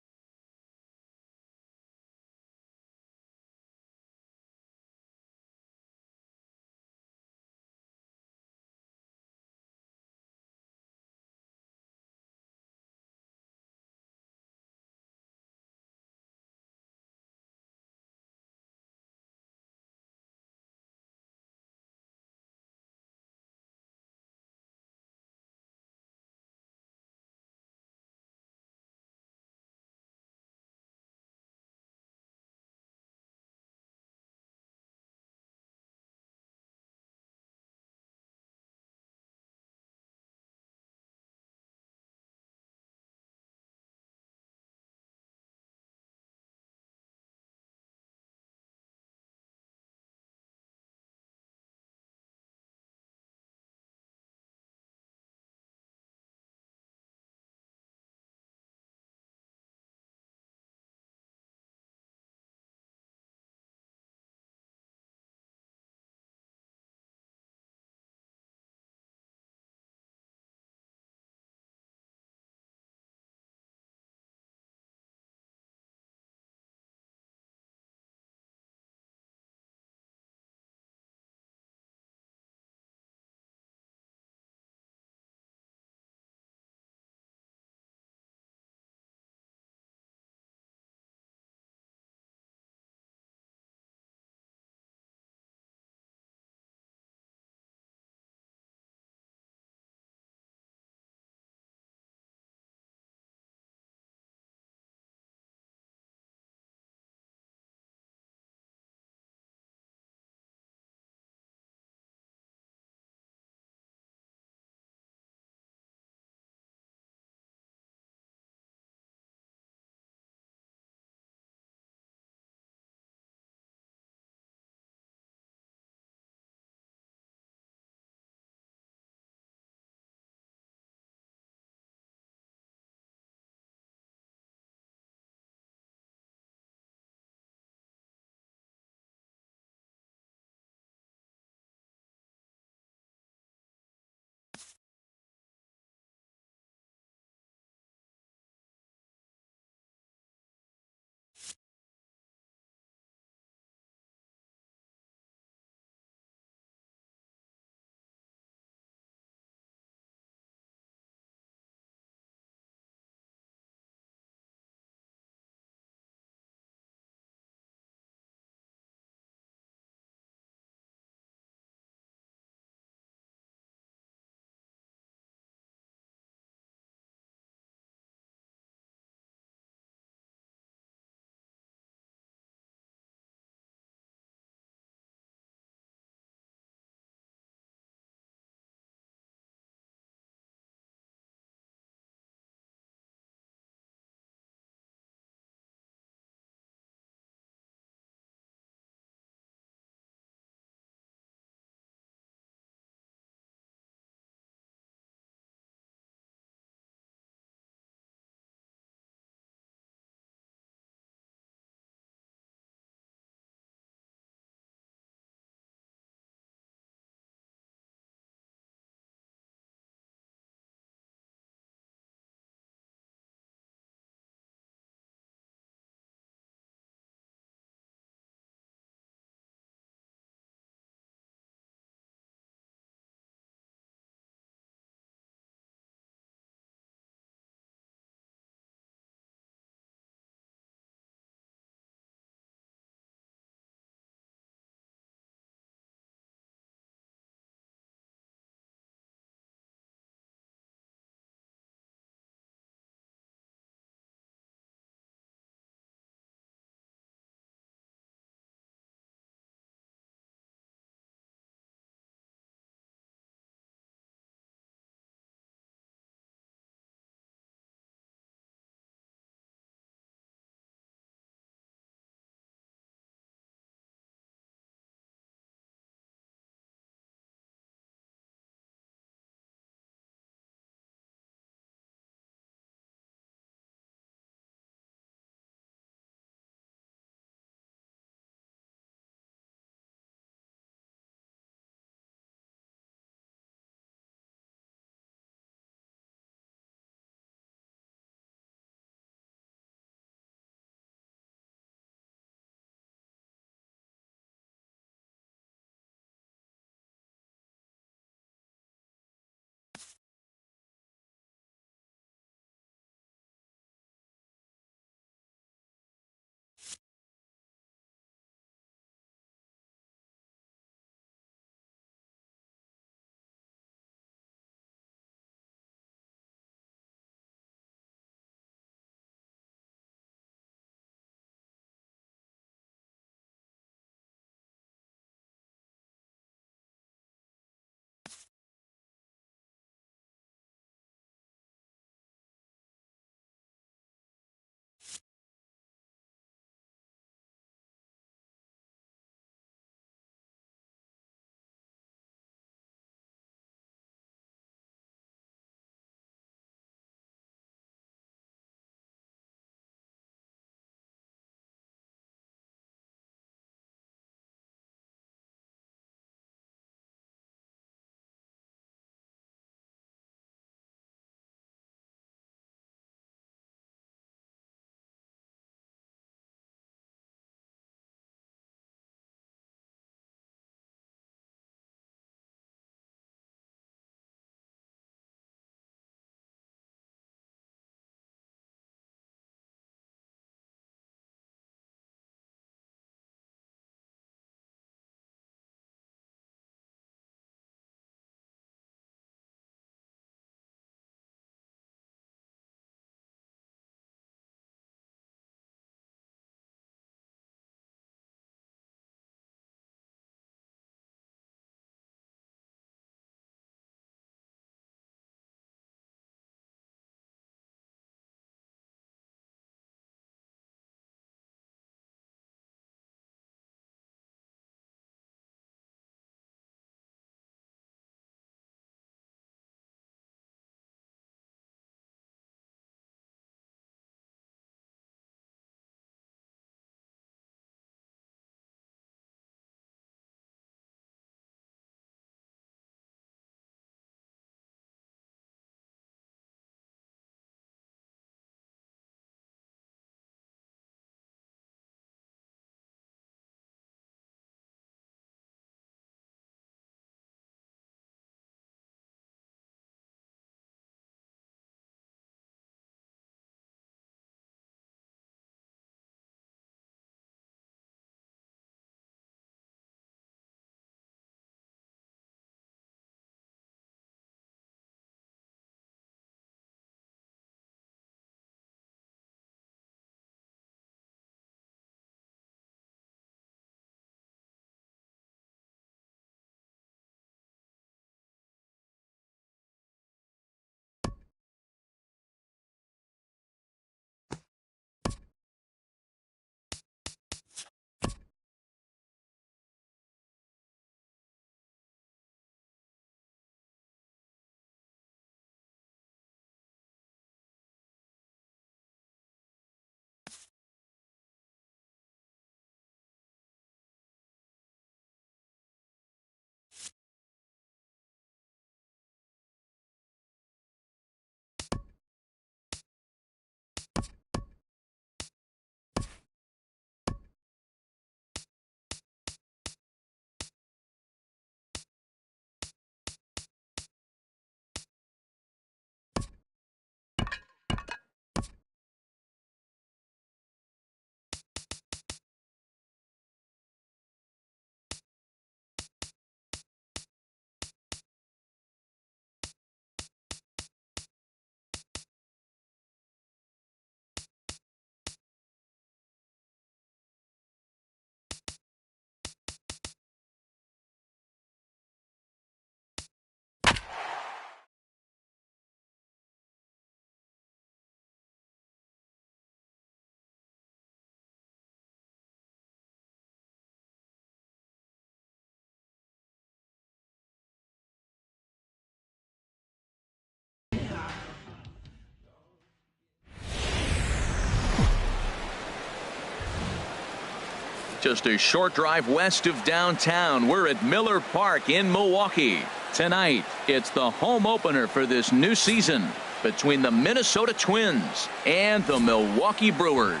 Just a short drive west of downtown. We're at Miller Park in Milwaukee. Tonight, it's the home opener for this new season between the Minnesota Twins and the Milwaukee Brewers.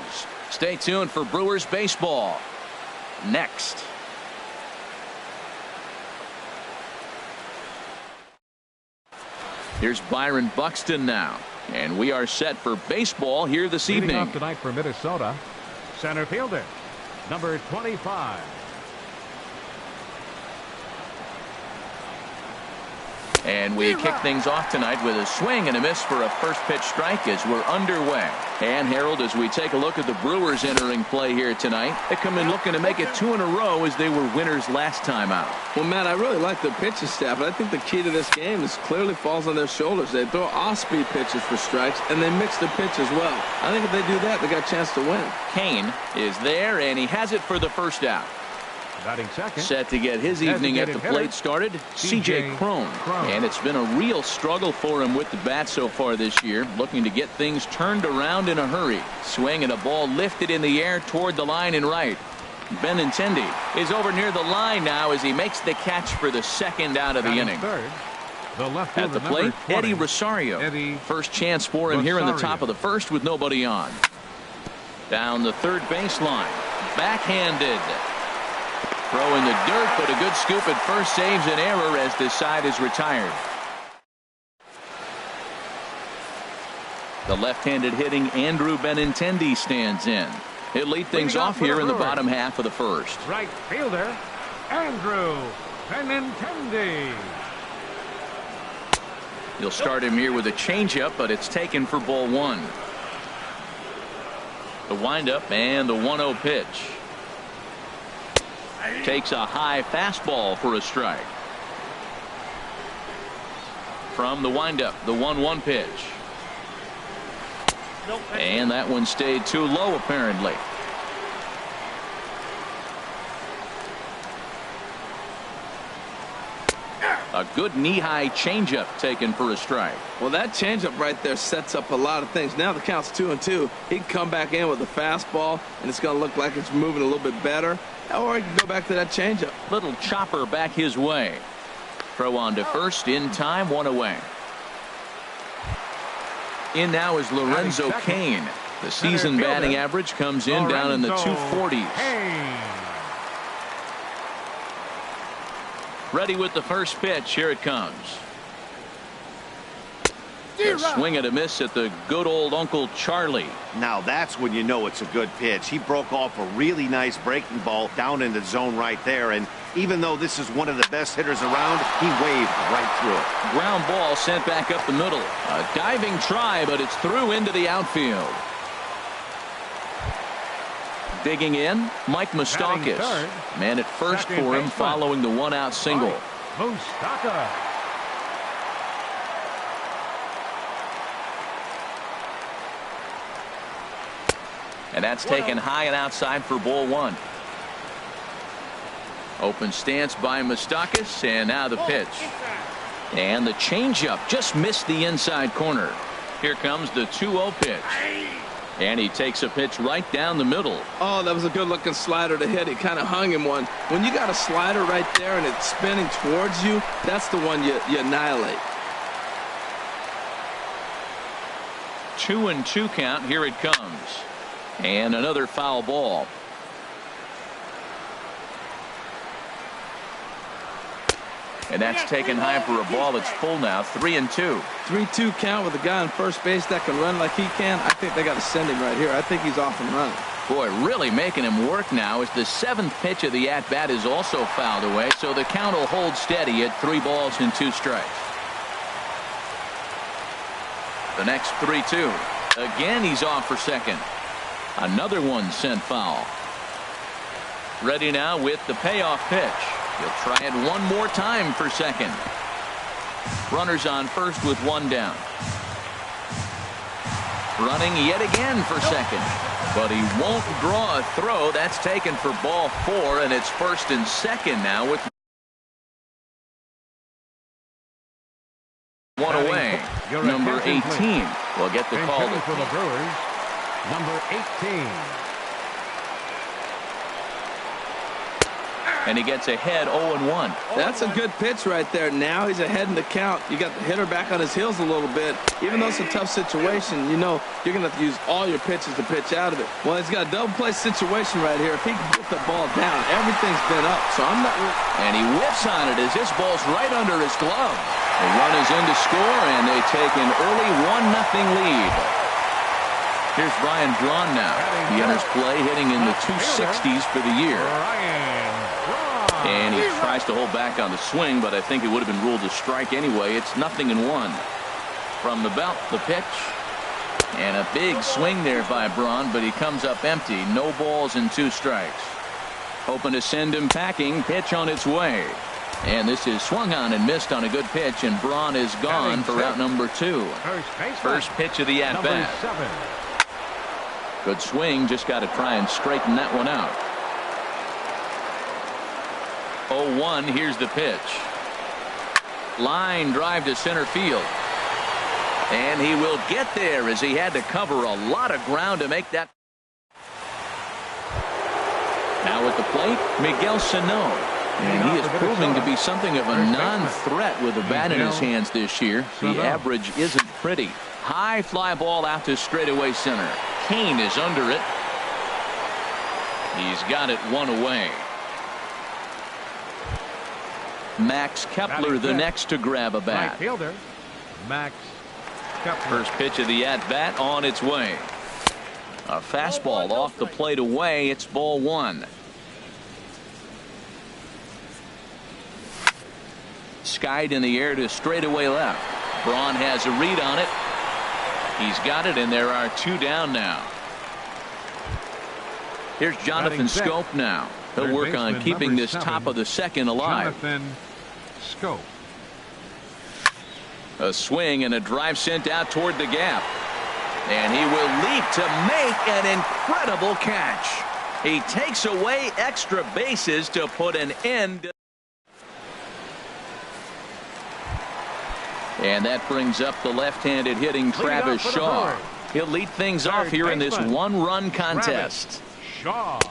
Stay tuned for Brewers baseball next. Here's Byron Buxton now, and we are set for baseball here this evening. Leading off tonight for Minnesota, center fielder, number 25. And we kick things off tonight with a swing and a miss for a first pitch strike as we're underway. And Harold, as we take a look at the Brewers entering play here tonight, they come in looking to make it 2 in a row as they were winners last time out. Well, Matt, I really like the pitching staff, but I think the key to this game is clearly falls on their shoulders. They throw off-speed pitches for strikes, and they mix the pitch as well. I think if they do that, they got a chance to win. Kane is there, and he has it for the first out. Batting second. Set to get his evening at the plate started, C.J. Cron. And it's been a real struggle for him with the bat so far this year, looking to get things turned around in a hurry. Swing and a ball lifted in the air toward the line in right. Benintendi is over near the line now as he makes the catch for the second out of the inning. Third, the left at the plate, Eddie Rosario. First chance for him here in the top of the first with nobody on. Down the third baseline. Backhanded. Throw in the dirt, but a good scoop at first saves an error as this side is retired. The left-handed hitting Andrew Benintendi stands in. He'll lead things off here in the bottom half of the first. Right fielder, Andrew Benintendi. You'll start him here with a changeup, but it's taken for ball 1. The windup and the 1-0 pitch. Takes a high fastball for a strike. From the windup, the 1-1 pitch. And that one stayed too low, apparently. A good knee-high changeup taken for a strike. Well, that changeup right there sets up a lot of things. Now the count's 2-2. He can come back in with a fastball, and it's going to look like it's moving a little bit better. Or he can go back to that changeup. Little chopper back his way. Throw on to first in time, 1 away. In now is Lorenzo Cain. The season batting average comes in down in the 240s. Ready with the first pitch. Here it comes. A swing and a miss at the good old Uncle Charlie. Now that's when you know it's a good pitch. He broke off a really nice breaking ball down in the zone right there. And even though this is one of the best hitters around, he waved right through it. Ground ball sent back up the middle. A diving try, but it's through into the outfield. Digging in, Mike Moustakas. Man at first for him following the 1-out single. Moustakas. And that's taken high and outside for ball 1. Open stance by Moustakas, and now the pitch. And the changeup just missed the inside corner. Here comes the 2-0 pitch. And he takes a pitch right down the middle. Oh, that was a good-looking slider to hit. He kind of hung him one. When you got a slider right there and it's spinning towards you, that's the one you annihilate. 2-2 count. Here it comes. And another foul ball. And that's taken high for a ball that's full now. 3-2. 3-2 count with a guy on first base that can run like he can. I think they got to send him right here. I think he's off and running. Boy, really making him work now as the 7th pitch of the at-bat is also fouled away. So the count will hold steady at 3 balls and 2 strikes. The next 3-2. Again, he's off for second. Another one sent foul. Ready now with the payoff pitch. He'll try it one more time for second. Runners on first with 1 down. Running yet again for second. But he won't draw a throw. That's taken for ball 4, and it's first and second now with 1 away. Number 18 will get the call. For the Brewers, number 18. And he gets ahead 0-1. That's a good pitch right there. Now he's ahead in the count. You got the hitter back on his heels a little bit. Even though it's a tough situation, you know you're going to have to use all your pitches to pitch out of it. Well, he's got a double play situation right here. If he can get the ball down, everything's been up. So I'm not. And he whips on it as this ball's right under his glove. The run is in to score, and they take an early 1-0 lead. Here's Brian Braun now. He enters play hitting in the 260s for the year. And he tries to hold back on the swing, but I think it would have been ruled a strike anyway. It's 0-1. From the belt, the pitch. And a big swing there by Braun, but he comes up empty. No balls and 2 strikes. Hoping to send him packing. Pitch on its way. And this is swung on and missed on a good pitch, and Braun is gone for out number 2. First pitch of the at-bat. Good swing, just got to try and straighten that one out. 0-1, here's the pitch. Line drive to center field. And he will get there as he had to cover a lot of ground to make that. Now at the plate, Miguel Sano. And he is proving to be something of a non-threat with a bat in his hands this year. The average isn't pretty. High fly ball out to straightaway center. Kane is under it. He's got it 1 away. Max Kepler the next to grab a bat. Right fielder, Max Kepler. First pitch of the at-bat on its way. A fastball off the plate away. It's ball 1. Skied in the air to straightaway left. Braun has a read on it. He's got it, and there are 2 down now. Here's Jonathan Schoop now. He'll work on keeping this top of the second alive. Jonathan Schoop. A swing and a drive sent out toward the gap. And he will leap to make an incredible catch. He takes away extra bases to put an end. And that brings up the left-handed hitting Travis Shaw. He'll lead things off here in this 1-run contest.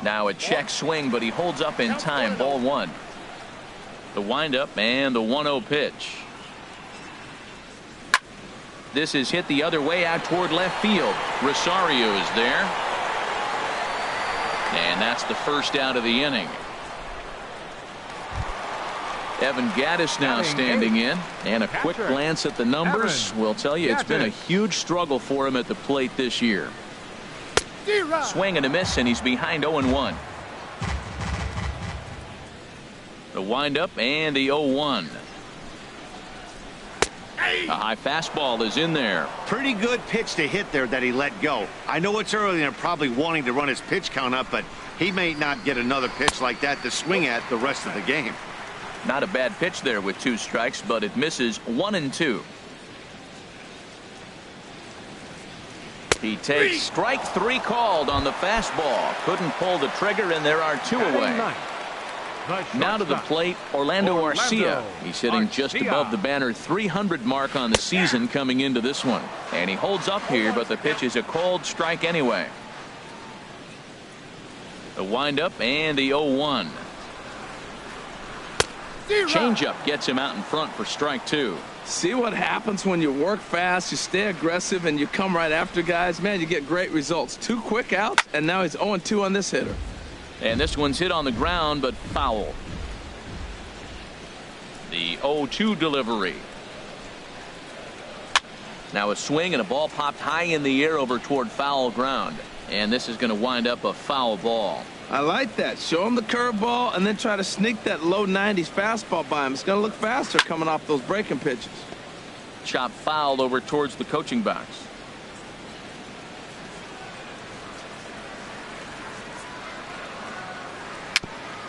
Now a check swing, but he holds up in time. Ball 1. The windup and the 1-0 pitch. This is hit the other way out toward left field. Rosario is there. And that's the first out of the inning. Evan Gattis now standing in, and a quick glance at the numbers will tell you it's been a huge struggle for him at the plate this year. Swing and a miss, and he's behind 0-1. The windup and the 0-1. A high fastball is in there. Pretty good pitch to hit there that he let go. I know it's early and probably wanting to run his pitch count up, but he may not get another pitch like that to swing at the rest of the game. Not a bad pitch there with 2 strikes, but it misses 1-2. He takes strike 3 called on the fastball. Couldn't pull the trigger, and there are 2 away. Now to the plate, Orlando Arcia. He's hitting just above the banner 300 mark on the season coming into this one. And he holds up here, but the pitch is a called strike anyway. The windup and the 0-1. Changeup gets him out in front for strike 2. See what happens when you work fast, you stay aggressive, and you come right after guys. Man, you get great results. 2 quick outs, and now he's 0-2 on this hitter. And this one's hit on the ground, but foul. The 0-2 delivery. Now a swing, and a ball popped high in the air over toward foul ground. And this is going to wind up a foul ball. I like that. Show him the curveball and then try to sneak that low 90s fastball by him. It's going to look faster coming off those breaking pitches. Chop fouled over towards the coaching box.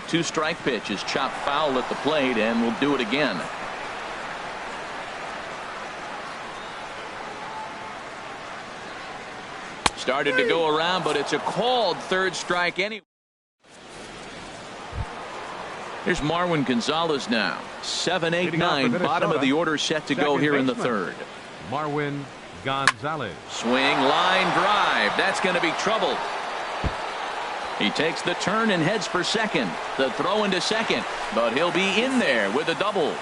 Two strike pitch is chopped foul at the plate, and we'll do it again. Started to go around, but it's a called third strike anyway. Here's Marwin Gonzalez now. 7-8-9, bottom of the order set to go here in the third. Marwin Gonzalez. Swing, line drive. That's going to be trouble. He takes the turn and heads for second. The throw into second, but he'll be in there with a double.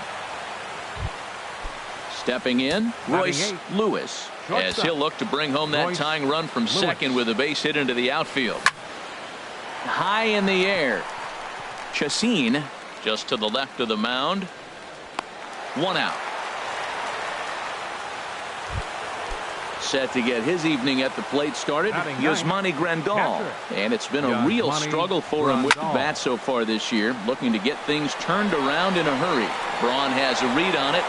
Stepping in, Royce Lewis, as he'll look to bring home that tying run from second with a base hit into the outfield. High in the air. Chacin just to the left of the mound. 1 out. Set to get his evening at the plate started, Yasmani Grandal. And it's been a real struggle for him with the bat so far this year, looking to get things turned around in a hurry. Braun has a read on it,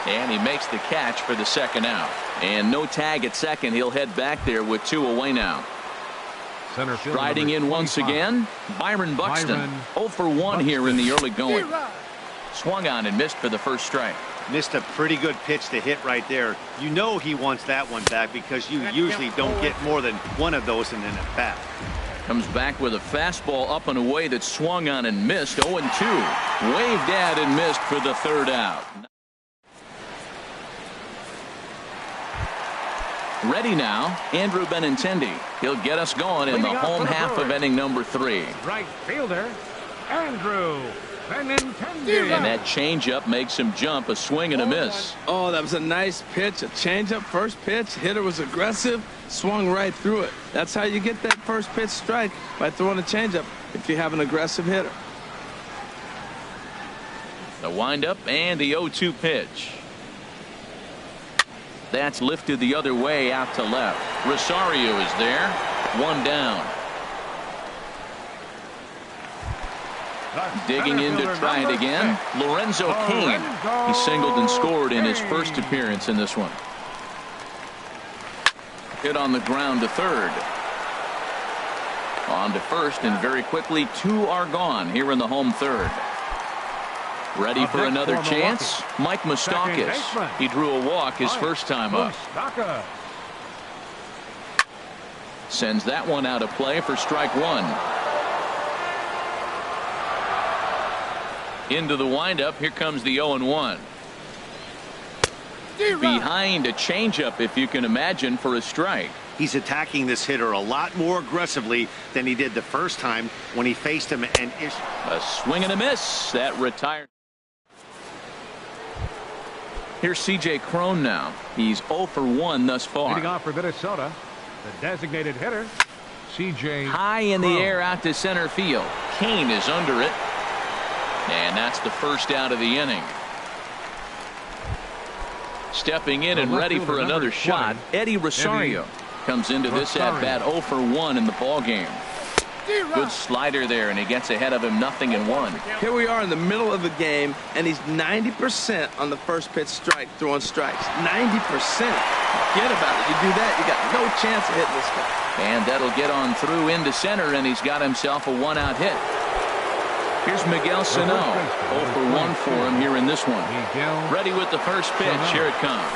and he makes the catch for the second out. And no tag at second. He'll head back there with 2 away now. Striding in once again, Byron Buxton. 0 for 1 here in the early going. Swung on and missed for the first strike. Missed a pretty good pitch to hit right there. You know he wants that one back because you usually don't get more than one of those in an at-bat. Comes back with a fastball up and away that swung on and missed. 0-2. Waved at and missed for the third out. Ready now, Andrew Benintendi. He'll get us going in the home half of inning number 3. Right fielder, Andrew Benintendi. And that changeup makes him jump, a swing and a miss. Oh, that was a nice pitch, a changeup, first pitch. Hitter was aggressive, swung right through it. That's how you get that first pitch strike, by throwing a changeup if you have an aggressive hitter. The windup and the 0-2 pitch. That's lifted the other way out to left. Rosario is there. 1 down. Digging in to try it again, Lorenzo Cain. He singled and scored in his first appearance in this one. Hit on the ground to third. On to first, and very quickly 2 are gone here in the home third. Ready for another chance, Mike Moustakas. He drew a walk his first time up. Sends that one out of play for strike 1. Into the windup. Here comes the 0-1. Behind a changeup, if you can imagine, for a strike. He's attacking this hitter a lot more aggressively than he did the first time when he faced him. And a swing and a miss. That retired. Here's C.J. Cron now. He's 0 for 1 thus far. Leading off for Minnesota, the designated hitter, C.J. High in the air out to center field. Cain is under it. And that's the first out of the inning. Stepping in and ready for another shot, Eddie Rosario comes into this at-bat 0 for 1 in the ballgame. Good slider there, and he gets ahead of him 0-1. Here we are in the middle of the game, and he's 90% on the first pitch strike, throwing strikes. 90%. Forget about it. You do that, you got no chance of hitting this guy. And that'll get on through into center, and he's got himself a 1-out hit. Here's Miguel Sano. 0 for 1 for him here in this one. Ready with the first pitch. Here it comes.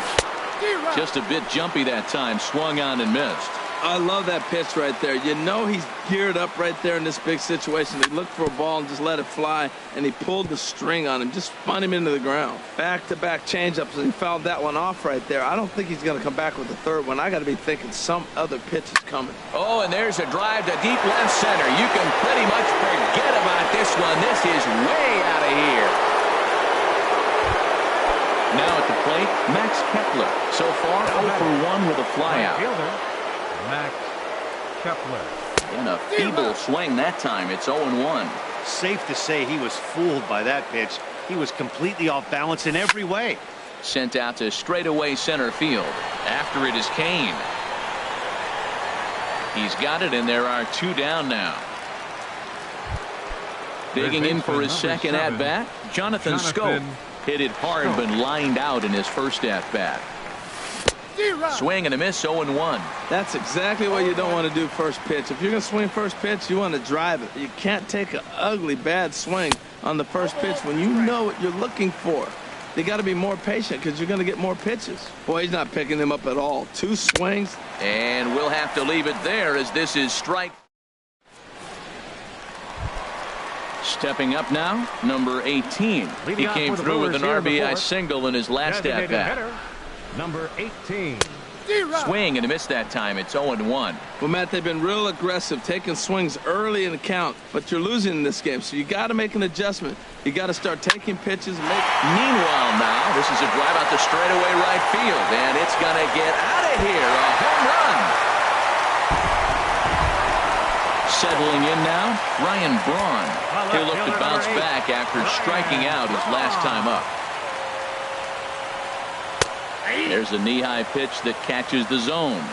Just a bit jumpy that time. Swung on and missed. I love that pitch right there. You know he's geared up right there in this big situation. He looked for a ball and just let it fly, and he pulled the string on him, just spun him into the ground. Back-to-back changeups, and he fouled that one off right there. I don't think he's going to come back with the third one. I got to be thinking some other pitch is coming. Oh, and there's a drive to deep left center. You can pretty much forget about this one. This is way out of here. Now at the plate, Max Kepler. So far, 0 for 1 with a flyout. Max Kepler. In a feeble swing that time. It's 0-1. Safe to say he was fooled by that pitch. He was completely off balance in every way. Sent out to straightaway center field. After it is Cain. He's got it, and there are 2 down now. Digging in for his second at-bat, Jonathan Schoop. Hit it hard, but lined out in his first at-bat. Swing and a miss, 0-1. That's exactly what you don't want to do first pitch. If you're going to swing first pitch, you want to drive it. You can't take an ugly, bad swing on the first pitch when you know what you're looking for. You got to be more patient because you're going to get more pitches. Boy, he's not picking them up at all. 2 swings. And we'll have to leave it there as this is strike. Stepping up now, number 18. He came through with an RBI single in his last at-bat. Number 18, Swing and a miss that time. It's 0-1. Well, Matt, they've been real aggressive, taking swings early in the count, but you're losing in this game, so you got to make an adjustment. You got to start taking pitches. Meanwhile, now this is a drive out the straightaway right field, and it's going to get out of here. A home run. Settling in now, Ryan Braun. He'll look to bounce back after striking out his last time up. There's a knee-high pitch that catches the zone.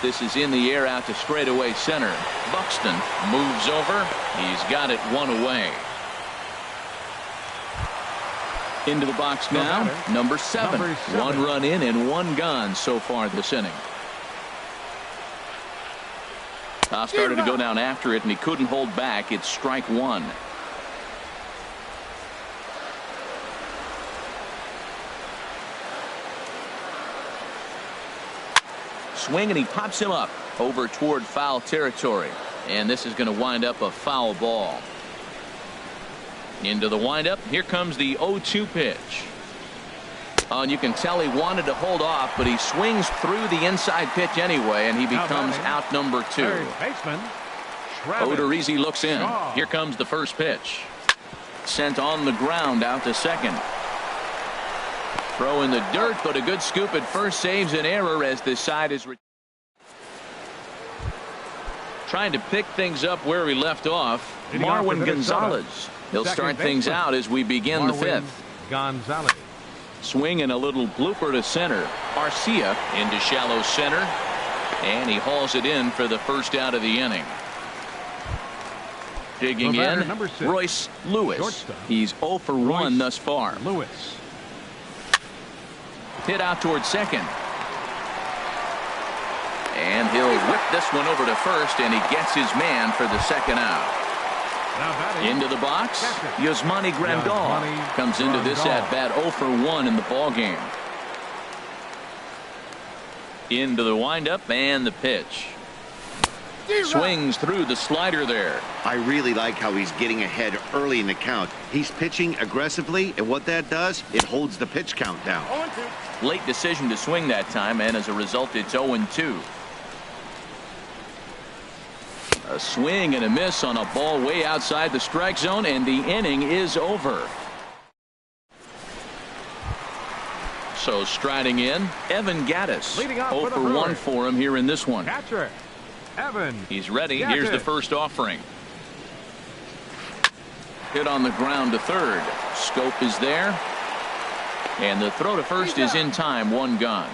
This is in the air out to straightaway center. Buxton moves over. He's got it one away. Into the box now, number 7. 1 run in and 1 gone so far this inning. Started to go down after it, and he couldn't hold back. It's strike 1. Swing, and he pops him up over toward foul territory. And this is going to wind up a foul ball. Into the windup. Here comes the 0-2 pitch. And you can tell he wanted to hold off, but he swings through the inside pitch anyway, and he becomes out number 2. Odorizzi looks in. Here comes the first pitch. Sent on the ground out to second. Throw in the dirt, but a good scoop at first saves an error as this side is trying to pick things up where we left off. Marwin Gonzalez. He'll start things out as we begin the 5th. Gonzalez. Swing and a little blooper to center. Arcia into shallow center, and he hauls it in for the first out of the inning. Digging in, Royce Lewis. Shortstop. He's 0 for 1 thus far. Lewis. Hit out towards second. And he'll whip this one over to first, and he gets his man for the second out. Into the box, Yasmani Grandal comes into this at bat 0 for 1 in the ball game. Into the windup and the pitch. Swings through the slider there. I really like how he's getting ahead early in the count. He's pitching aggressively, and what that does, it holds the pitch count down. Late decision to swing that time, and as a result, it's 0-2. A swing and a miss on a ball way outside the strike zone, and the inning is over. So striding in, Evan Gattis. 0 for 1 for him here in this one. Catcher, Evan. He's ready. Here's the first offering. Hit on the ground to third. Scope is there. And the throw to first is in time. 1 gone.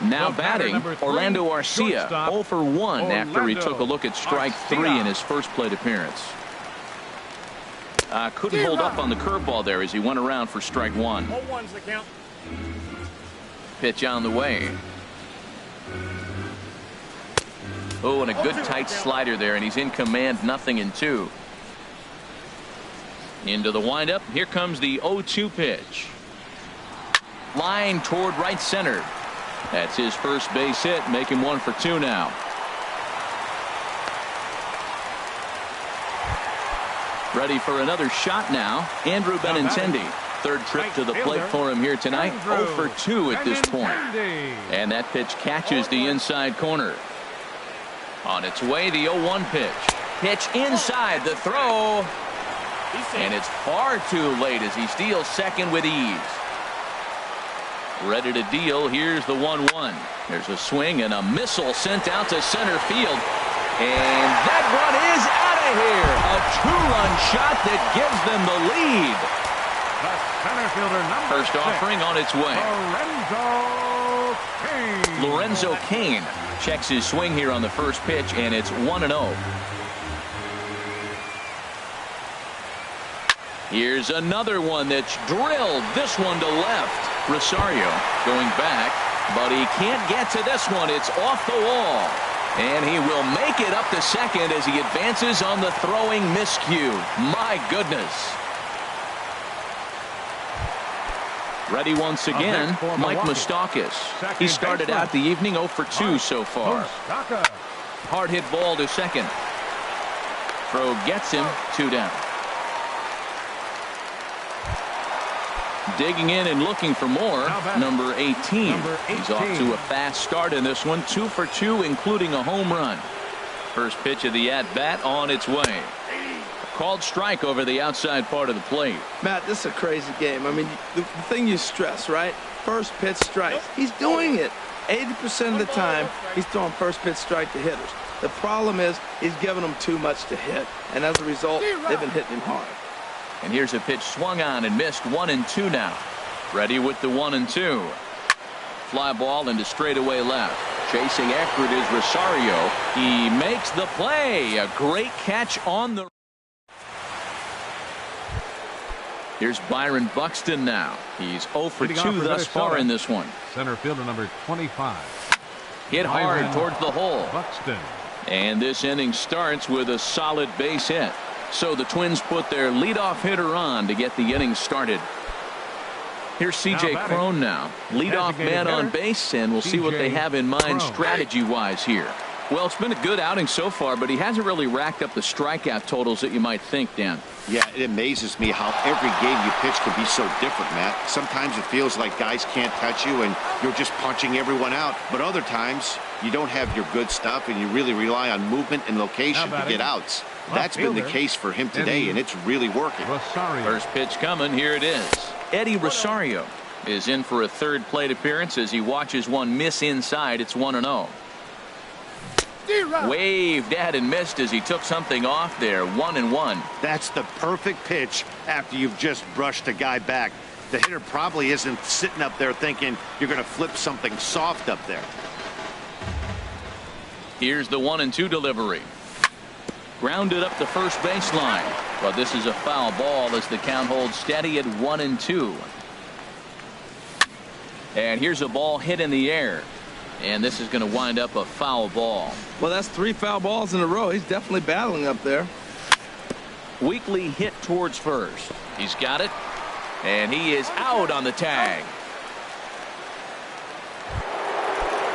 Now batting, Orlando Arcia, 0 for 1 after he took a look at strike 3 in his first plate appearance. Couldn't hold up on the curveball there as he went around for strike 1. 0-1's the count. Pitch on the way. Oh, and a good tight slider there, and he's in command, 0-2. Into the windup. Here comes the 0-2 pitch. Line toward right center. That's his first base hit, making 1 for 2 now. Ready for another shot now. Andrew Benintendi. Third trip to the plate for him here tonight. 0 for 2 at this point. And that pitch catches the inside corner. On its way, the 0-1 pitch. Pitch inside, the throw. And it's far too late as he steals second with ease. Ready to deal. Here's the 1-1. There's a swing and a missile sent out to center field. And that one is out of here. A 2-run shot that gives them the lead. The center fielder, number First 6, offering on its way. Lorenzo Cain. Lorenzo Cain checks his swing here on the first pitch, and it's 1-0. Here's another one that's drilled. This one to left. Rosario going back, but he can't get to this one. It's off the wall. And he will make it up to second as he advances on the throwing miscue. My goodness. Ready once again, Mike Moustakas. He started out the evening 0 for 2 so far. Hard hit ball to second. Throw gets him 2 down. Digging in and looking for more, number 18. He's off to a fast start in this one, 2 for 2, including a home run. First pitch of the at-bat on its way. Called strike over the outside part of the plate. Matt, this is a crazy game. I mean, the thing you stress, right? First pitch strike. He's doing it. 80% of the time, he's throwing first pitch strike to hitters. The problem is he's giving them too much to hit, and as a result, they've been hitting him hard. And here's a pitch swung on and missed, 1-2 now. Ready with the 1-2. Fly ball into straightaway left. Chasing after it is Rosario. He makes the play. A great catch on the. Here's Byron Buxton now. He's 0 for 2 thus far in this one. Center fielder number 25. Hit hard towards the hole. Buxton. And this inning starts with a solid base hit. So the Twins put their leadoff hitter on to get the inning started. Here's C.J. Cron now. Leadoff man on base, and we'll see what they have in mind strategy-wise here. Well, it's been a good outing so far, but he hasn't really racked up the strikeout totals that you might think, Dan. Yeah, it amazes me how every game you pitch can be so different, Matt. Sometimes it feels like guys can't touch you and you're just punching everyone out. But other times you don't have your good stuff and you really rely on movement and location to get outs. That's been the case for him today, and it's really working. First pitch coming. Here it is. Eddie Rosario is in for a third plate appearance as he watches one miss inside. It's 1-0. Waved at and missed as he took something off there. 1-1. That's the perfect pitch after you've just brushed a guy back. The hitter probably isn't sitting up there thinking you're going to flip something soft up there. Here's the 1-2 delivery. Grounded up the first baseline. But this is a foul ball as the count holds steady at 1-2. And here's a ball hit in the air. And this is going to wind up a foul ball. Well, that's 3 foul balls in a row. He's definitely battling up there. Weakly hit towards first. He's got it. And he is out on the tag.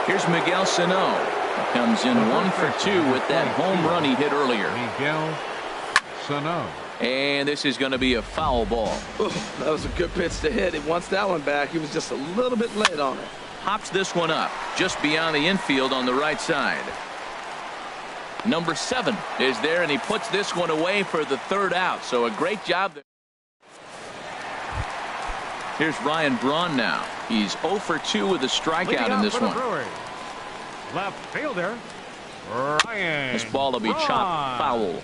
Here's Miguel Sano. He comes in 1 for 2 with that home run he hit earlier. Miguel Sano. And this is going to be a foul ball. Ooh, that was a good pitch to hit. He wants that one back. He was just a little bit late on it. Hops this one up just beyond the infield on the right side. Number 7 is there, and he puts this one away for the third out. So a great job there. Here's Ryan Braun now. He's 0 for 2 with a strikeout in this one. Left fielder Ryan. This ball will be chopped foul.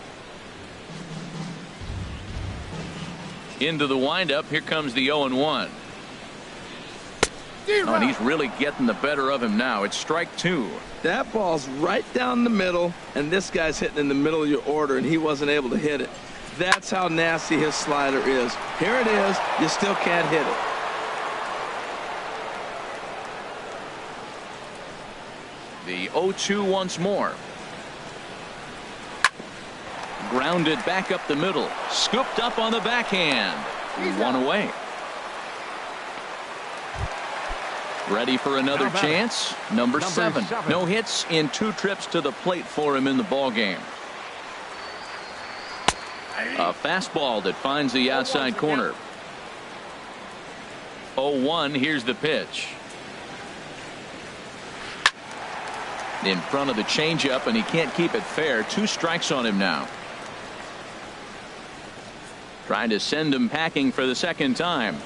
Into the windup. Here comes the 0-1. Oh, and he's really getting the better of him now. It's strike 2. That ball's right down the middle, and this guy's hitting in the middle of your order, and he wasn't able to hit it. That's how nasty his slider is. Here it is. You still can't hit it. The 0-2 once more. Grounded back up the middle. Scooped up on the backhand. 1 away. Ready for another chance. Number 7. No hits in 2 trips to the plate for him in the ball game. A fastball that finds the outside corner. 0-1. Here's the pitch. In front of the changeup, and he can't keep it fair. 2 strikes on him now. Trying to send him packing for the second time.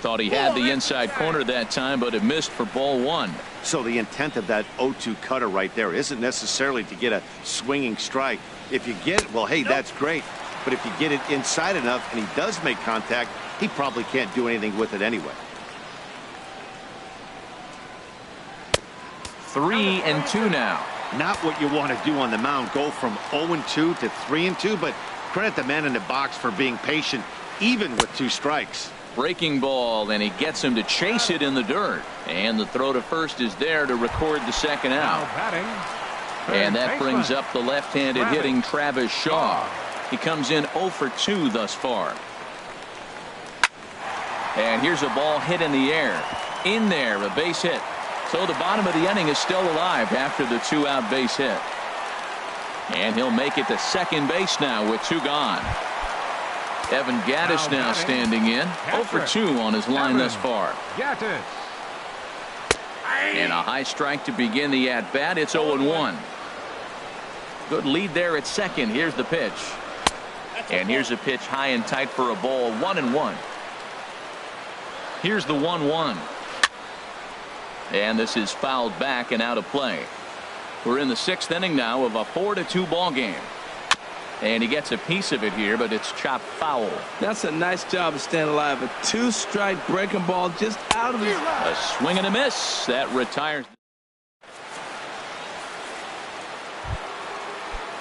Thought he had the inside corner that time, but it missed for ball 1. So the intent of that 0-2 cutter right there isn't necessarily to get a swinging strike. If you get it, well, hey, that's great. But if you get it inside enough and he does make contact, he probably can't do anything with it anyway. 3-2 now. Not what you want to do on the mound. Go from 0-2 to 3-2, but credit the man in the box for being patient, even with 2 strikes. Breaking ball, and he gets him to chase it in the dirt. And the throw to first is there to record the second out. And that brings up the left-handed hitting Travis Shaw. He comes in 0 for 2 thus far. And here's a ball hit in the air. In there, a base hit. So the bottom of the inning is still alive after the 2-out base hit. And he'll make it to second base now with 2 gone. Evan Gattis now standing in. 0 for 2 on his line thus far. Gattis. And a high strike to begin the at-bat. It's 0-1. Good lead there at second. Here's the pitch. And here's a pitch high and tight for a ball. 1-1. Here's the 1-1. And this is fouled back and out of play. We're in the 6th inning now of a 4-2 ball game. And he gets a piece of it here, but it's chopped foul. That's a nice job of staying alive. A 2-strike breaking ball just out of his... A swing and a miss. That retires.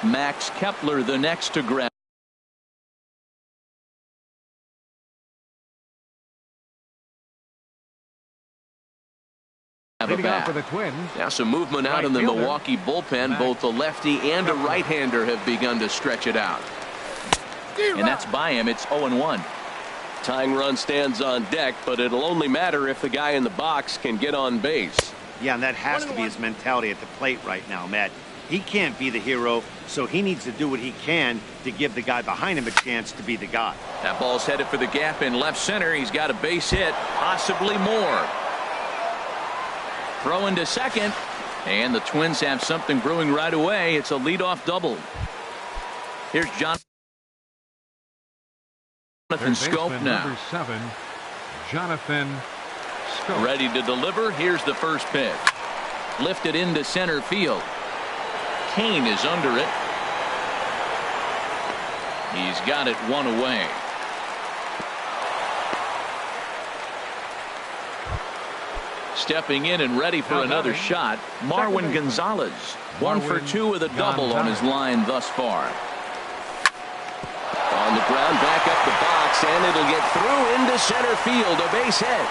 Max Kepler the next to grab. For the Twins. Now some movement out in the Milwaukee bullpen. Both a lefty and a right-hander have begun to stretch it out. And that's by him. It's 0-1. Tying run stands on deck, but it'll only matter if the guy in the box can get on base. Yeah, and that has to be his mentality at the plate right now, Matt. He can't be the hero, so he needs to do what he can to give the guy behind him a chance to be the guy. That ball's headed for the gap in left center. He's got a base hit, possibly more. Throw into second, and the Twins have something brewing right away. It's a leadoff double. Here's Jonathan Scope now. Number 7, Jonathan Scope. Ready to deliver. Here's the first pitch. Lifted into center field. Kane is under it. He's got it 1 away. Stepping in and ready for another shot, Marwin Gonzalez. 1 for 2 with a double on his line thus far. On the ground, back up the box, and it'll get through into center field. A base hit.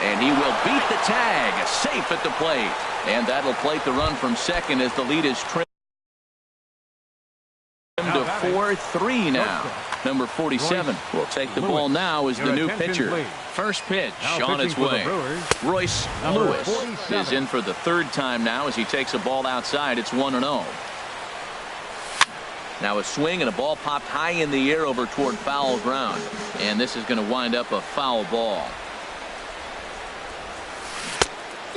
And he will beat the tag. Safe at the plate. And that'll plate the run from second as the lead is trimmed to 4-3 now. Number 47 will take the ball now as the new pitcher. First pitch on its way. Royce Lewis is in for the 3rd time now as he takes a ball outside. It's 1-0. Now a swing and a ball popped high in the air over toward foul ground. And this is going to wind up a foul ball.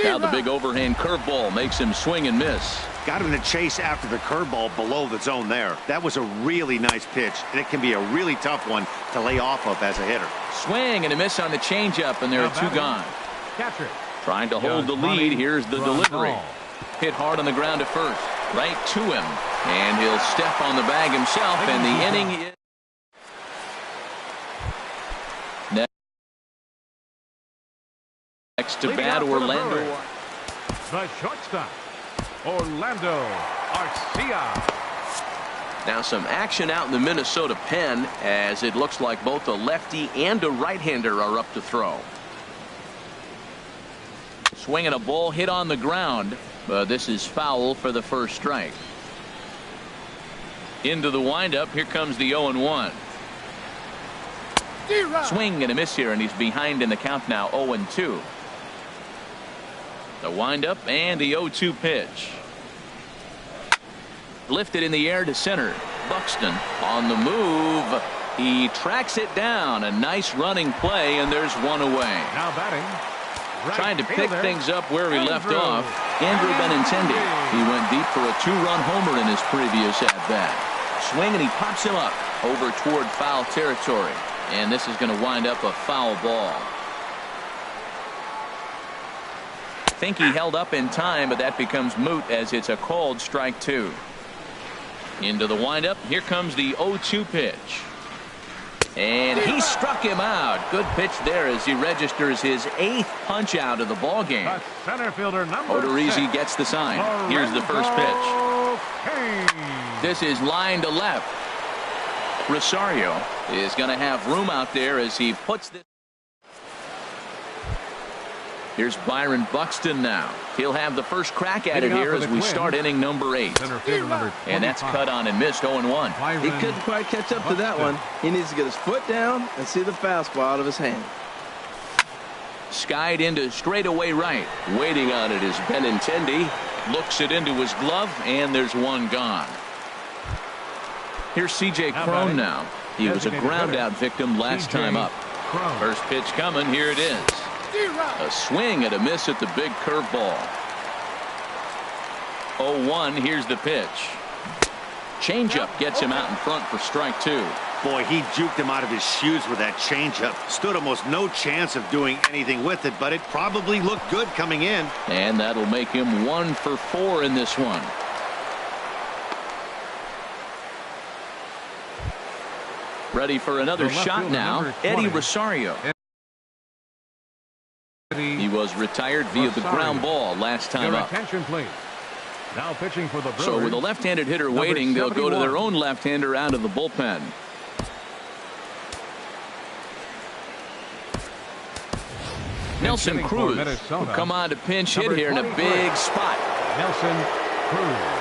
Now the big overhand curveball makes him swing and miss. Got him to chase after the curveball below the zone there. That was a really nice pitch, and it can be a really tough one to lay off of as a hitter. Swing and a miss on the changeup, and there are 2 gone. Trying to hold the lead. Here's the delivery. Hit hard on the ground at first. Right to him. And he'll step on the bag himself, and the inning is... Next to bat, Orlando. The shortstop, Orlando Arcia. Now some action out in the Minnesota pen as it looks like both a lefty and a right-hander are up to throw. Swinging a ball hit on the ground. This is foul for the first strike. Into the windup. Here comes the 0-1. Swing and a miss here, and he's behind in the count now. 0-2. The windup and the 0-2 pitch. Lifted in the air to center. Buxton on the move. He tracks it down. A nice running play, and there's 1 away. Now batting. Trying to pick things up where he left off. Andrew Benintendi. He went deep for a 2-run homer in his previous at-bat. Swing, and he pops him up over toward foul territory. And this is going to wind up a foul ball. I think he held up in time, but that becomes moot as it's a called strike 2. Into the windup. Here comes the 0-2 pitch. And he struck him out. Good pitch there as he registers his 8th punch out of the ball game. The center fielder number Odorizzi gets the sign. Here's the first pitch. This is line to left. Rosario is going to have room out there as he puts this. Here's Byron Buxton now. He'll have the first crack at it here as we start inning number 8. And that's cut on and missed. 0-1. He couldn't quite catch up to that one. He needs to get his foot down and see the fastball out of his hand. Skied into straightaway right. Waiting on it is Benintendi. Looks it into his glove, and there's one gone. Here's C.J. Cron now. He was a ground-out victim last time up. First pitch coming. Here it is. A swing and a miss at the big curveball. 0-1. Here's the pitch. Changeup gets him out in front for strike 2. Boy, he juked him out of his shoes with that changeup. Stood almost no chance of doing anything with it, but it probably looked good coming in. And that'll make him 1 for 4 in this one. Ready for another shot now, Eddie Rosario. He was retired via the ground ball last time up. Attention, please. Now pitching for the Brewers. So with a left-handed hitter waiting, they'll go to their own left-hander out of the bullpen. Nelson Cruz will come on to pinch hit here in a big spot. Nelson Cruz.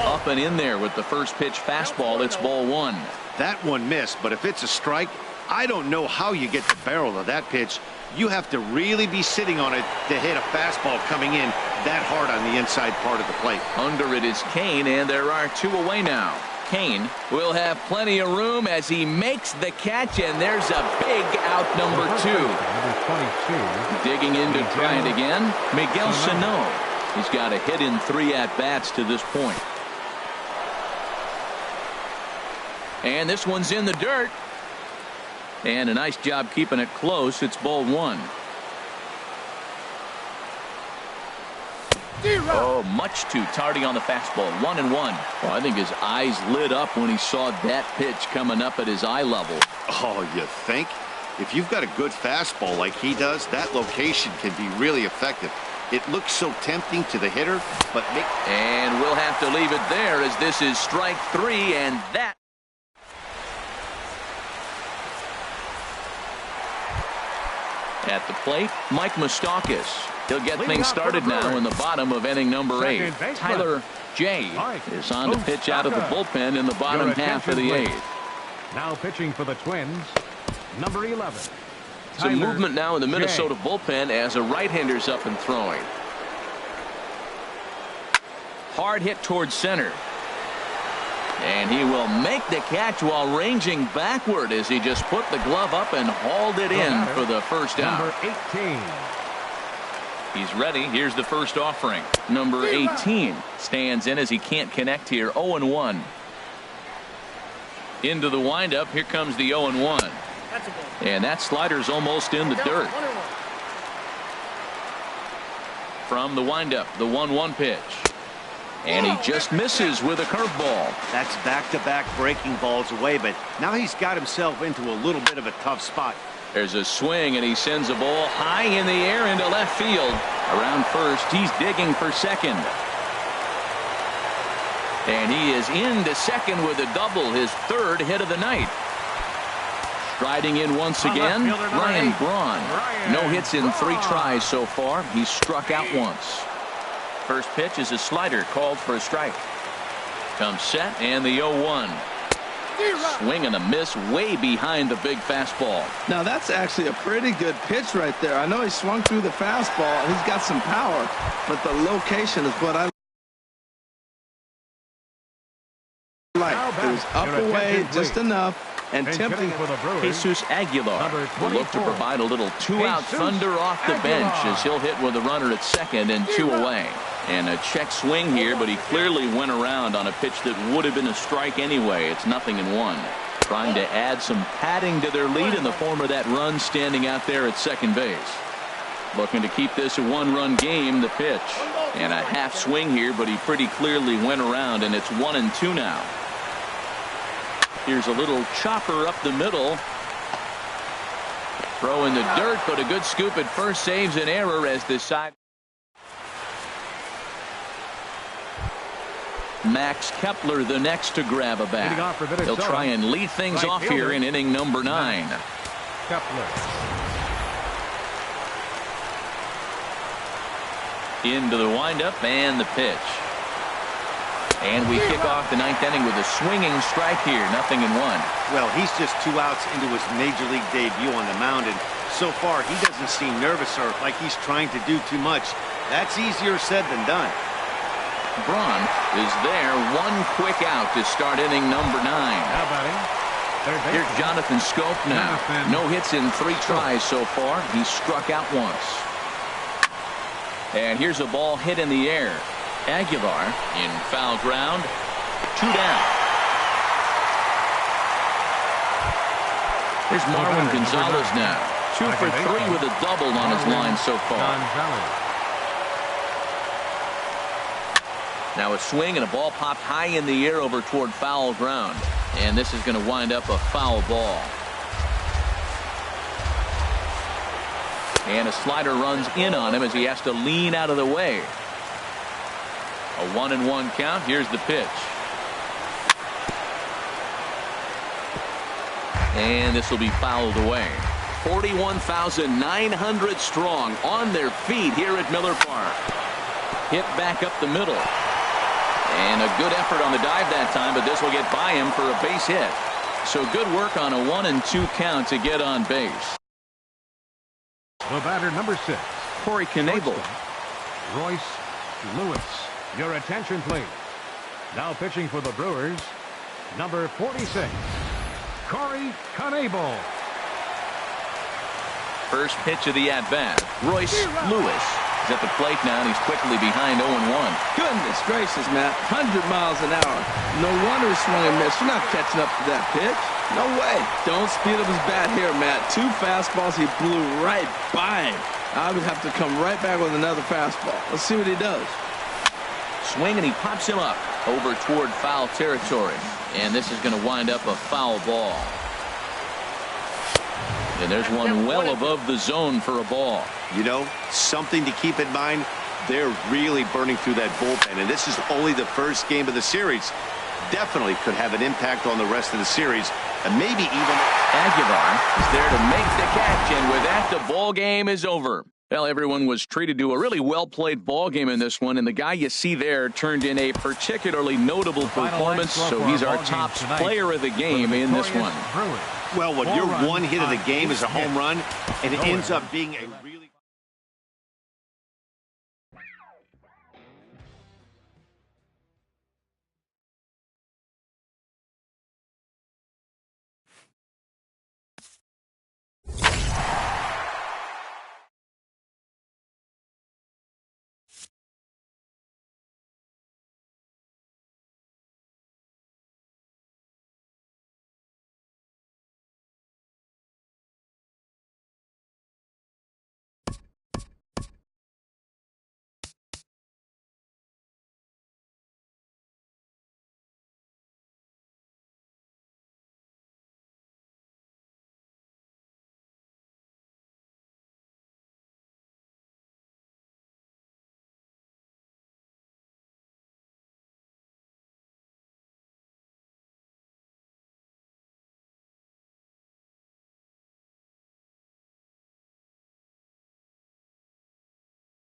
Up and in there with the first pitch fastball. It's ball 1. That one missed, but if it's a strike, I don't know how you get the barrel of that pitch. You have to really be sitting on it to hit a fastball coming in that hard on the inside part of the plate. Under it is Kane, and there are 2 away now. Kane will have plenty of room as he makes the catch, and there's a big out number 2. Digging in to try it again, Miguel Sano. He's got a hit in 3 at-bats to this point. And this one's in the dirt. And a nice job keeping it close. It's ball 1. Oh, much too tardy on the fastball. 1-1. Well, I think his eyes lit up when he saw that pitch coming up at his eye level. Oh, you think? If you've got a good fastball like he does, that location can be really effective. It looks so tempting to the hitter, but and we'll have to leave it there as this is strike 3, and that. At the plate, Mike Moustakas. He'll get things started now in the bottom of inning number 8. Tyler J is on to pitch out of the bullpen in the bottom half of the 8th. Now pitching for the Twins, number 11. Some movement now in the Minnesota bullpen as a right-hander's up and throwing. Hard hit towards center. And he will make the catch while ranging backward as he just put the glove up and hauled it in for the first out. Number 18. He's ready. Here's the first offering. Number 18 stands in as he can't connect here. 0-1. Into the windup. Here comes the 0-1. And that slider's almost in the dirt. From the windup, the 1-1 pitch. And he just misses with a curveball. That's back-to-back breaking balls away, but now he's got himself into a little bit of a tough spot. There's a swing, and he sends a ball high in the air into left field. Around first, he's digging for second. And he is into second with a double, his 3rd hit of the night. Striding in once again, Ryan Braun. No hits in 3 tries so far. He's struck out once. First pitch is a slider called for a strike. Comes set and the 0-1. Swing and a miss way behind the big fastball. Now that's actually a pretty good pitch right there. I know he swung through the fastball. He's got some power, but the location is what I like. It was up away just enough. And tempting for the Brewers, Jesus Aguilar will look to provide a little 2-out thunder off the bench as he'll hit with a runner at second and 2 away. And a check swing here, but he clearly went around on a pitch that would have been a strike anyway. It's 0-1. Trying to add some padding to their lead in the form of that run standing out there at second base. Looking to keep this a 1-run game, the pitch. And a half swing here, but he pretty clearly went around, and it's 1-2 now. Here's a little chopper up the middle. Throw in the dirt, but a good scoop at first saves an error as this side. Max Kepler the next to grab a bat. He'll try and lead things off here in inning number 9. Kepler. Into the windup and the pitch. And we kick off the 9th inning with a swinging strike here. 0-1. Well, he's just 2 outs into his major league debut on the mound, and So far, he doesn't seem nervous or like he's trying to do too much. That's easier said than done. Braun is there. One quick out to start inning number 9. Now batting, third base. Here's Jonathan Scope now. No hits in 3 tries so far. He struck out once. And here's a ball hit in the air. Aguilar in foul ground. 2 down. Here's Marwin Gonzalez now. 2 for 3 with a double on his line so far. Now a swing and a ball popped high in the air over toward foul ground. And this is going to wind up a foul ball. And a slider runs in on him as he has to lean out of the way. A 1-1 count. Here's the pitch. And this will be fouled away. 41,900 strong on their feet here at Miller Park. Hit back up the middle. And a good effort on the dive that time, but this will get by him for a base hit. So good work on a 1-2 count to get on base. The batter, number 6. Corey Knebel. Royce Lewis. Your attention, please. Now pitching for the Brewers, number 46, Corey Knebel. First pitch of the at-bat. Royce Lewis is at the plate now, and he's quickly behind 0-1. Goodness gracious, Matt. 100 miles an hour. No wonder he swung and missed. You're not catching up to that pitch. No way. Don't speed up his bat here, Matt. 2 fastballs. He blew right by him. I would have to come right back with another fastball. Let's see what he does. Swing, and he pops him up over toward foul territory. And this is going to wind up a foul ball. And there's one well above the zone for a ball. You know, something to keep in mind, they're really burning through that bullpen, and this is only the first game of the series. Definitely could have an impact on the rest of the series, and maybe even... Aguilar is there to make the catch, and with that, the ball game is over. Well, everyone was treated to a really well-played ball game in this one, and the guy you see there turned in a particularly notable performance, so he's our top player of the game in this one. Well, when your one hit of the game is a home run, and it ends up being a